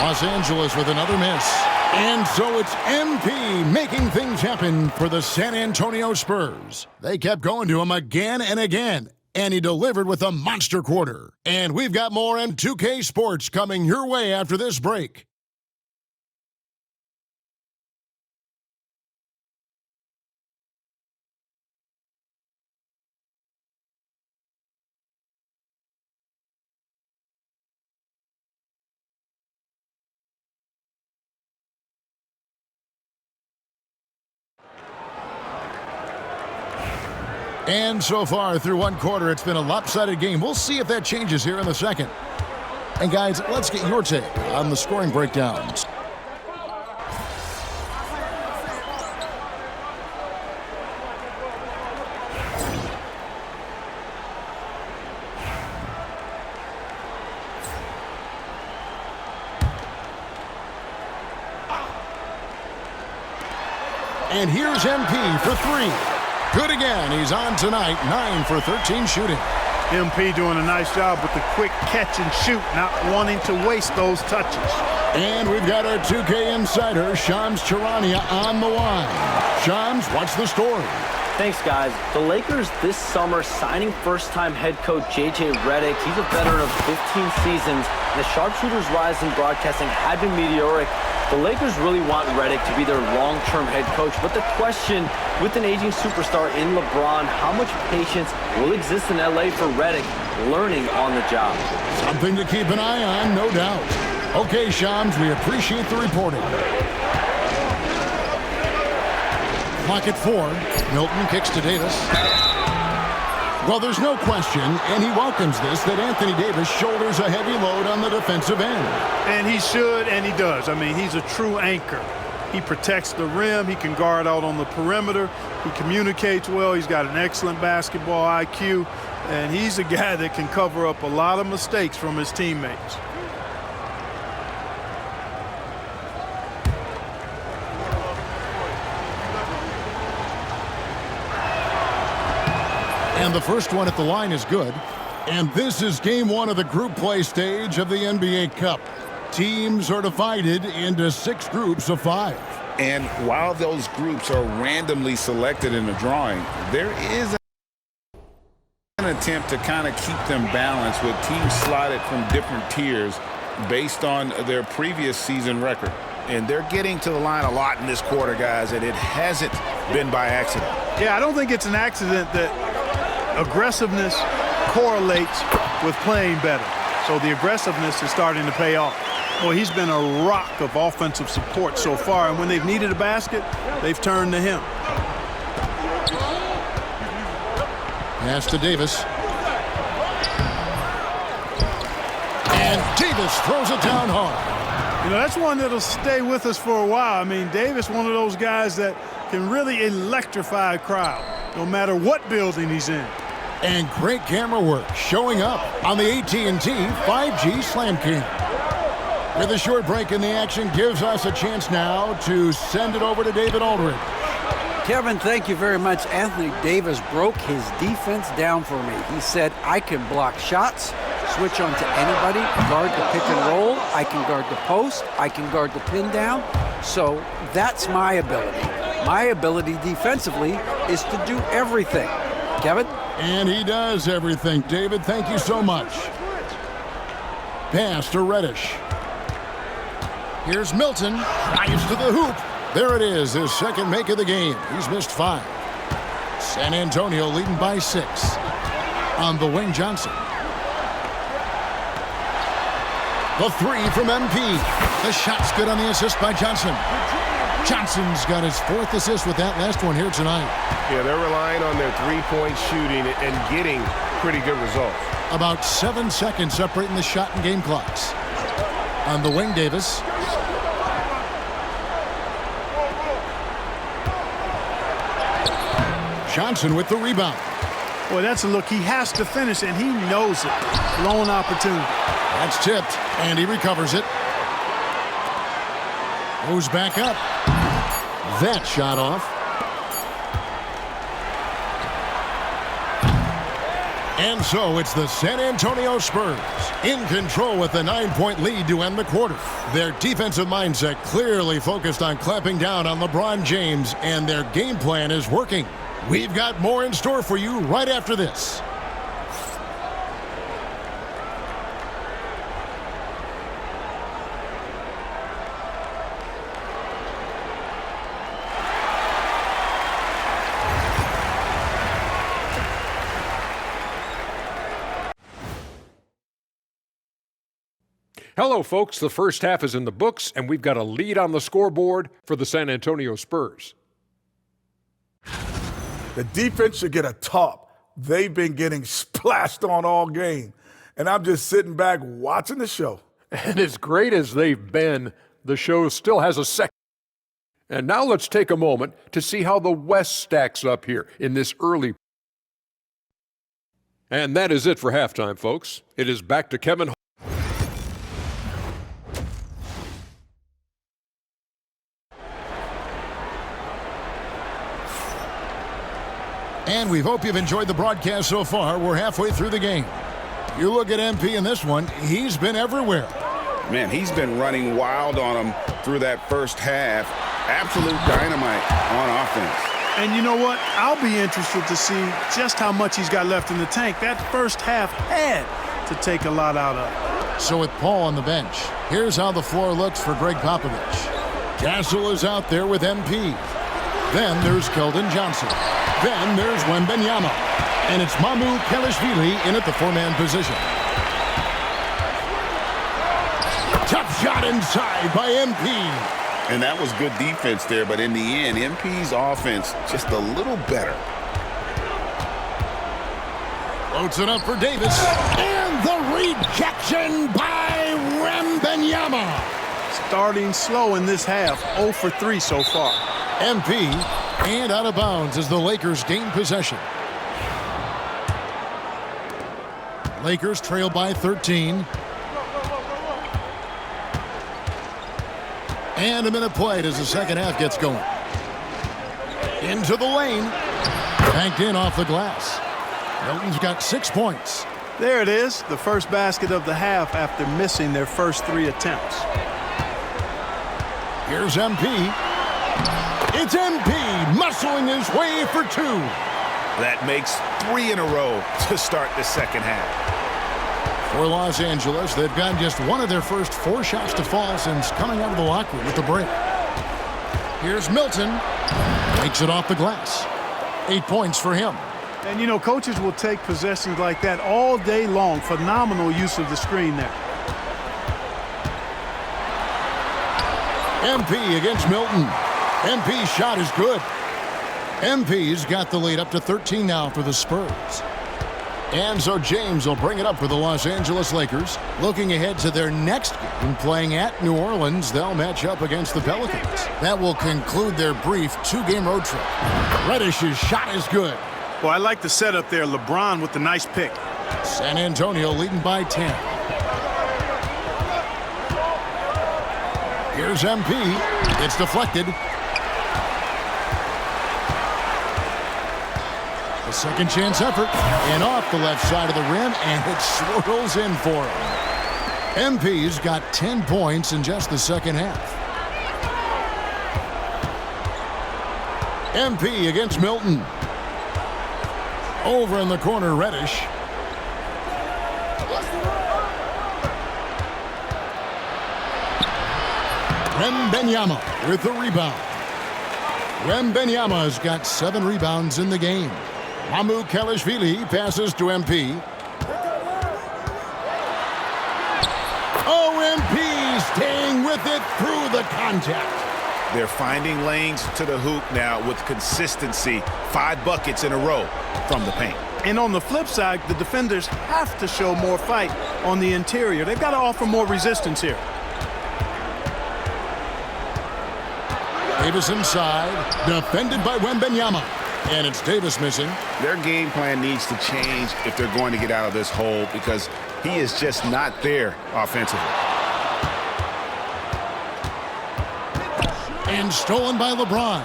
Los Angeles with another miss. And so it's MP making things happen for the San Antonio Spurs. They kept going to him again and again, and he delivered with a monster quarter. And we've got more M2K Sports coming your way after this break. And so far through one quarter, it's been a lopsided game. We'll see if that changes here in the second. And guys, let's get your take on the scoring breakdowns. And here's MP for three. Good again. He's on tonight, 9 for 13 shooting. MP doing a nice job with the quick catch and shoot, not wanting to waste those touches. And we've got our 2K insider, Shams Charania, on the line. Shams, what's the story? Thanks, guys. The Lakers this summer signing first-time head coach J.J. Redick. He's a veteran of 15 seasons. The sharpshooter's rise in broadcasting had been meteoric. The Lakers really want Redick to be their long-term head coach, but the question, with an aging superstar in LeBron, how much patience will exist in L.A. for Redick learning on the job? Something to keep an eye on, no doubt. Okay, Shams, we appreciate the reporting. Clock at 4. Milton kicks to Davis. Well, there's no question, and he welcomes this, that Anthony Davis shoulders a heavy load on the defensive end. And he should, and he does. I mean, he's a true anchor. He protects the rim. He can guard out on the perimeter. He communicates well. He's got an excellent basketball IQ. And he's a guy that can cover up a lot of mistakes from his teammates. And the first one at the line is good. And this is game 1 of the group play stage of the NBA Cup. Teams are divided into 6 groups of 5. And while those groups are randomly selected in the drawing, there is an attempt to kind of keep them balanced with teams slotted from different tiers based on their previous season record. And they're getting to the line a lot in this quarter, guys, and it hasn't been by accident. Yeah, I don't think it's an accident that aggressiveness correlates with playing better. So the aggressiveness is starting to pay off. Well, he's been a rock of offensive support so far, and when they've needed a basket, they've turned to him. Pass to Davis. And Davis throws it down hard. You know, that's one that'll stay with us for a while. I mean, Davis, one of those guys that can really electrify a crowd, no matter what building he's in. And great camera work showing up on the AT&T 5G Slam King. With a short break in the action gives us a chance now to send it over to David Aldridge. Kevin, thank you very much. Anthony Davis broke his defense down for me. He said, I can block shots, switch on to anybody, guard the pick and roll, I can guard the post, I can guard the pin down. So that's my ability. My ability defensively is to do everything. Kevin? And he does everything. David, thank you so much. Pass to Reddish. Here's Milton. Drives to the hoop. There it is, his second make of the game. He's missed 5. San Antonio leading by 6. On the wing, Johnson. The 3 from MP. The shot's good on the assist by Johnson. Johnson's got his 4th assist with that last one here tonight. Yeah, they're relying on their three-point shooting and getting pretty good results. About 7 seconds separating the shot and game clocks. On the wing, Davis. Johnson with the rebound. Boy, that's a look. He has to finish, and he knows it. Lone opportunity. That's tipped, and he recovers it. Goes back up. That shot off. And so it's the San Antonio Spurs in control with a 9-point lead to end the quarter. Their defensive mindset clearly focused on clamping down on LeBron James, and their game plan is working. We've got more in store for you right after this. Hello, folks. The first half is in the books, and we've got a lead on the scoreboard for the San Antonio Spurs. The defense should get a top. They've been getting splashed on all game, and I'm just sitting back watching the show. And as great as they've been, the show still has a second. And now let's take a moment to see how the West stacks up here in this early. And that is it for halftime, folks. It is back to Kevin. And we hope you've enjoyed the broadcast so far. We're halfway through the game. You look at MP in this one, he's been everywhere. Man, he's been running wild on him through that first half. Absolute dynamite on offense. And you know what? I'll be interested to see just how much he's got left in the tank. That first half had to take a lot out of. So with Paul on the bench, here's how the floor looks for Greg Popovich. Castle is out there with MP. Then there's Keldon Johnson. Then there's Wembanyama. And it's Mamu Kelishvili in at the four-man position. Tough shot inside by MP. And that was good defense there, but in the end, MP's offense just a little better. Floats it up for Davis. And the rejection by Wembanyama. Starting slow in this half, 0 for 3 so far. MP and out of bounds as the Lakers gain possession. Lakers trail by 13. And a minute played as the second half gets going. Into the lane. Banked in off the glass. Milton's got 6 points. There it is, the first basket of the half after missing their first 3 attempts. Here's MP. It's MP muscling his way for 2. That makes 3 in a row to start the second half. For Los Angeles, they've gotten just one of their first 4 shots to fall since coming out of the locker room with the break. Here's Milton. Takes it off the glass. 8 points for him. And, you know, coaches will take possessions like that all day long. Phenomenal use of the screen there. MP against Milton. MP's shot is good. MP's got the lead up to 13 now for the Spurs. And so James will bring it up for the Los Angeles Lakers. Looking ahead to their next game, playing at New Orleans, they'll match up against the Pelicans. That will conclude their brief 2-game road trip. Reddish's shot is good. Well, I like the setup there. LeBron with the nice pick. San Antonio leading by 10. Here's MP. It's deflected. A second chance effort. And off the left side of the rim, and it swirls in for him. MP's got 10 points in just the second half. MP against Milton. Over in the corner, Reddish. Wembanyama with the rebound. Wembanyama's got 7 rebounds in the game. Mamu Kelishvili passes to MP. MP staying with it through the contact. They're finding lanes to the hoop now with consistency. 5 buckets in a row from the paint. And on the flip side, the defenders have to show more fight on the interior. They've got to offer more resistance here. Davis inside, defended by Wembanyama. And it's Davis missing. Their game plan needs to change if they're going to get out of this hole because he is just not there offensively. And stolen by LeBron.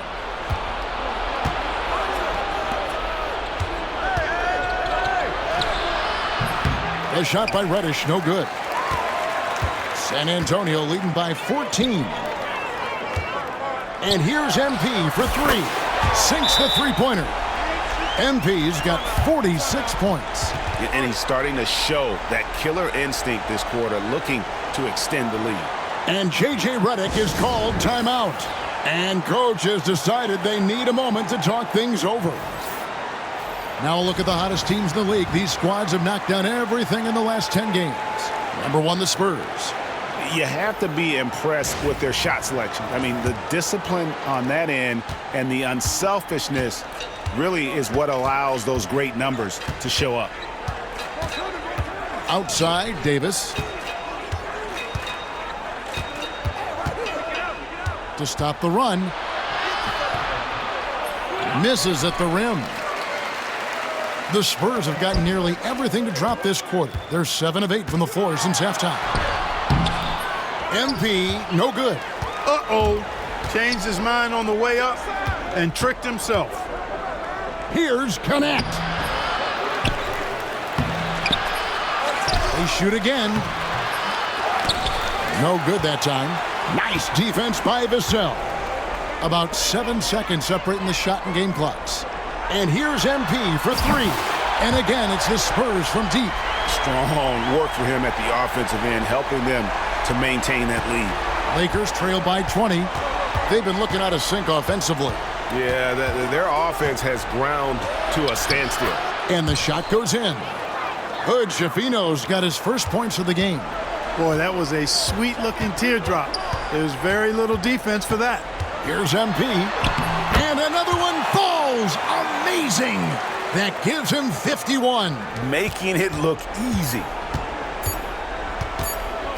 A shot by Reddish, no good. San Antonio leading by 14. And here's MP for three. Sinks the three-pointer. MP's got 46 points. And he's starting to show that killer instinct this quarter, looking to extend the lead. And J.J. Redick is called timeout. And coach has decided they need a moment to talk things over. Now a look at the hottest teams in the league. These squads have knocked down everything in the last 10 games. Number one, the Spurs. You have to be impressed with their shot selection. I mean, the discipline on that end and the unselfishness really is what allows those great numbers to show up. Outside, Davis. To stop the run. Misses at the rim. The Spurs have gotten nearly everything to drop this quarter. They're 7 of 8 from the floor since halftime. MP, no good. Uh-oh. Changed his mind on the way up and tricked himself. Here's Connect. They shoot again. No good that time. Nice defense by Vassell. About 7 seconds separating the shot and game clocks. And here's MP for three. And again, it's the Spurs from deep. Strong work for him at the offensive end, helping them to maintain that lead. Lakers trail by 20. They've been looking out of sync offensively. Yeah, their offense has ground to a standstill. And the shot goes in. Hood Schifino's got his first points of the game. Boy, that was a sweet-looking teardrop. There's very little defense for that. Here's MP. And another one falls. Amazing. That gives him 51. Making it look easy.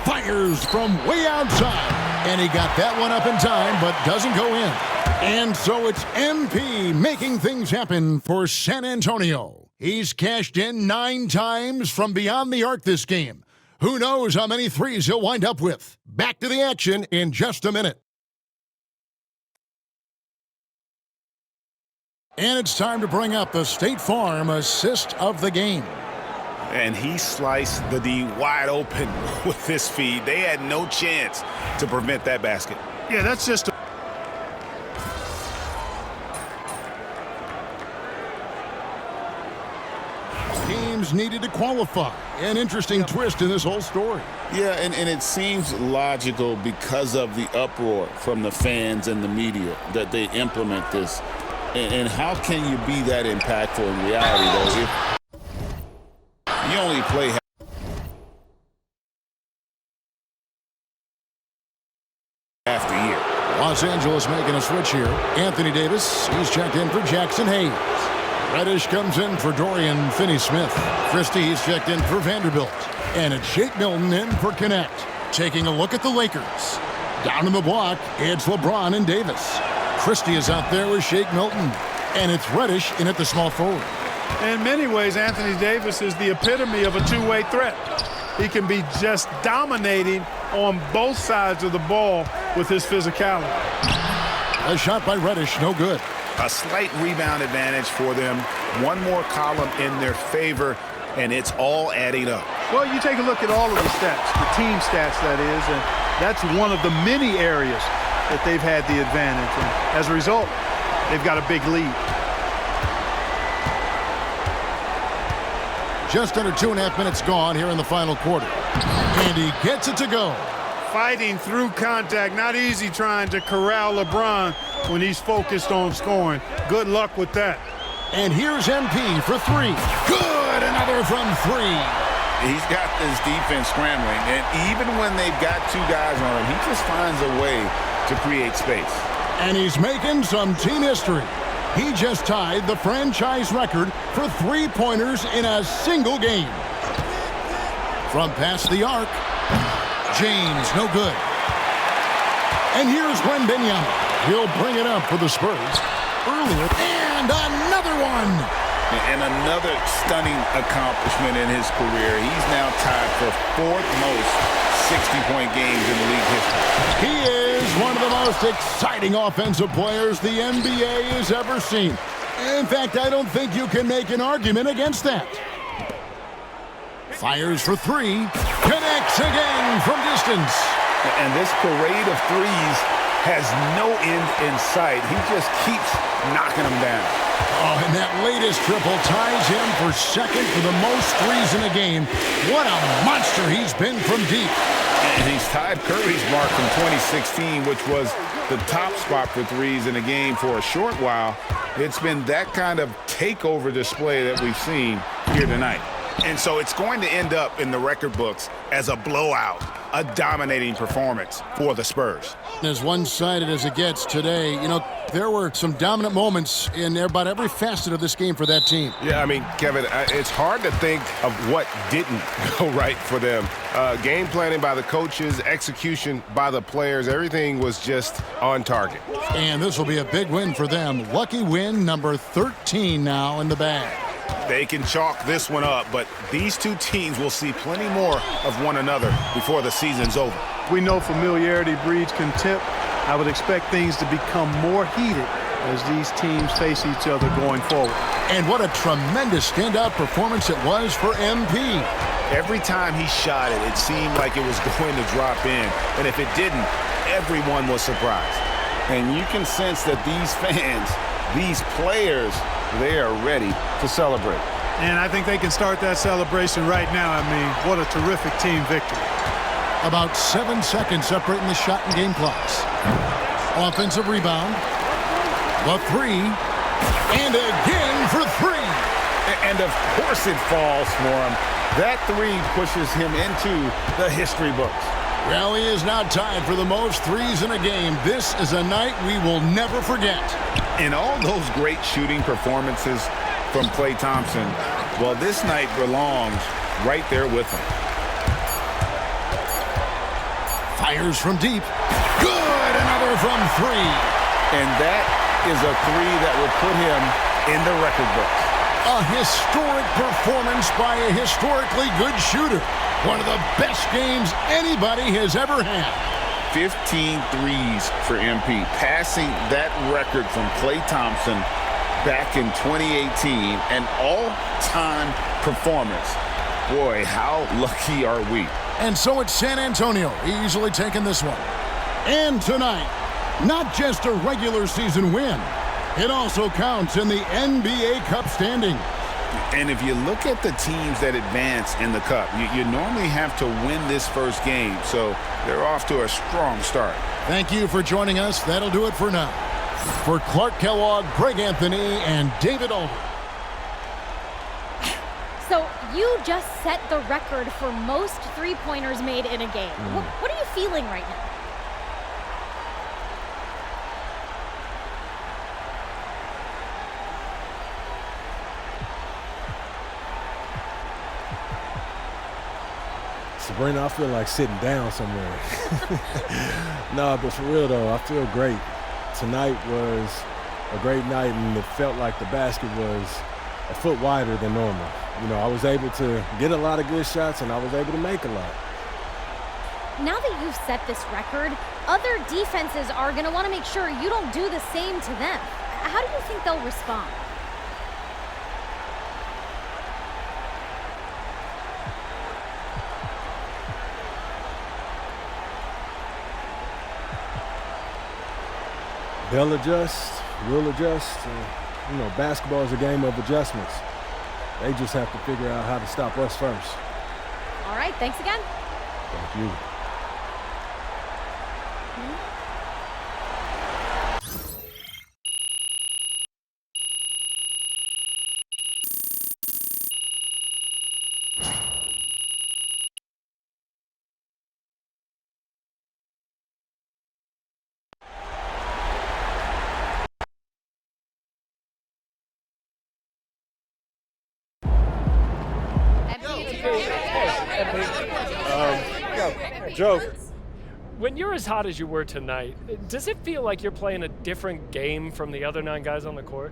Fires from way outside. And he got that one up in time, but doesn't go in. And so it's MP making things happen for San Antonio. He's cashed in 9 times from beyond the arc this game. Who knows how many threes he'll wind up with. Back to the action in just a minute. And it's time to bring up the State Farm assist of the game. And he sliced the D wide open with this feed. They had no chance to prevent that basket. Yeah, that's just a teams needed to qualify. An interesting twist in this whole story. Yeah, and it seems logical because of the uproar from the fans and the media that they implement this. And how can you be that impactful in reality, though, if you only play half the year? Los Angeles making a switch here. Anthony Davis, he's checked in for Jackson Hayes. Reddish comes in for Dorian Finney-Smith. Christie, he's checked in for Vanderbilt. And it's Shake Milton in for Connect. Taking a look at the Lakers. Down in the block, it's LeBron and Davis. Christie is out there with Shake Milton. And it's Reddish in at the small forward. In many ways, Anthony Davis is the epitome of a two-way threat. He can be just dominating on both sides of the ball with his physicality. A shot by Reddish, no good. A slight rebound advantage for them. One more column in their favor, and it's all adding up. Well, you take a look at all of the stats, the team stats, that is, and that's one of the many areas that they've had the advantage. And as a result, they've got a big lead. Just under 2.5 minutes gone here in the final quarter. And he gets it to go. Fighting through contact, not easy trying to corral LeBron when he's focused on scoring. Good luck with that. And here's MP for three. Good, another from three. He's got this defense scrambling, and even when they've got 2 guys on him, he just finds a way to create space. And he's making some team history. He just tied the franchise record for three-pointers in a single game. From past the arc, James, no good. And here's Wembanyama. He'll bring it up for the Spurs. Earlier, and another one. And another stunning accomplishment in his career. He's now tied for 4th most 60-point games in the league history. He is one of the most exciting offensive players the NBA has ever seen. In fact, I don't think you can make an argument against that. Fires for three, connects again from distance. And this parade of threes has no end in sight. He just keeps knocking them down. Oh, and that latest triple ties him for second for the most threes in a game. What a monster he's been from deep. And he's tied Curry's mark from 2016, which was the top spot for threes in a game for a short while. It's been that kind of takeover display that we've seen here tonight. And so it's going to end up in the record books as a blowout, a dominating performance for the Spurs. As one-sided as it gets today, you know, there were some dominant moments in about every facet of this game for that team. Yeah, I mean, Kevin, it's hard to think of what didn't go right for them. Game planning by the coaches, execution by the players, everything was just on target. And this will be a big win for them. Lucky win number 13 now in the bag. They can chalk this one up, but these two teams will see plenty more of one another before the season's over. We know familiarity breeds contempt. I would expect things to become more heated as these teams face each other going forward. And what a tremendous standout performance it was for MP. Every time he shot it, it seemed like it was going to drop in. And if it didn't, everyone was surprised. And you can sense that these fans, these players, they are ready to celebrate. And I think they can start that celebration right now. I mean, what a terrific team victory. About 7 seconds separating the shot and game clocks. Offensive rebound. The three. And again for three. And of course it falls for him. That three pushes him into the history books. Well, he is now tied for the most threes in a game. This is a night we will never forget. In all those great shooting performances from Klay Thompson, well, this night belongs right there with him. Fires from deep. Good! Another from three. And that is a three that would put him in the record books. A historic performance by a historically good shooter. One of the best games anybody has ever had. 15 threes for MP, passing that record from Klay Thompson back in 2018, an all-time performance. Boy, how lucky are we? And so it's San Antonio easily taking this one. And tonight, not just a regular season win, it also counts in the NBA Cup standing. And if you look at the teams that advance in the Cup, you normally have to win this first game, so they're off to a strong start. Thank you for joining us. That'll do it for now. For Clark Kellogg, Greg Anthony, and David Aldridge. So you just set the record for most three-pointers made in a game. What are you feeling right now? Sabrina, I feel like sitting down somewhere. No, but for real though, I feel great. Tonight was a great night, and it felt like the basket was a foot wider than normal. You know, I was able to get a lot of good shots, and I was able to make a lot. Now that you've set this record, other defenses are going to want to make sure you don't do the same to them. How do you think they'll respond? They'll adjust, we'll adjust. You know, basketball is a game of adjustments. They just have to figure out how to stop us first. All right, thanks again. Thank you. Joe, when you're as hot as you were tonight, does it feel like you're playing a different game from the other 9 guys on the court?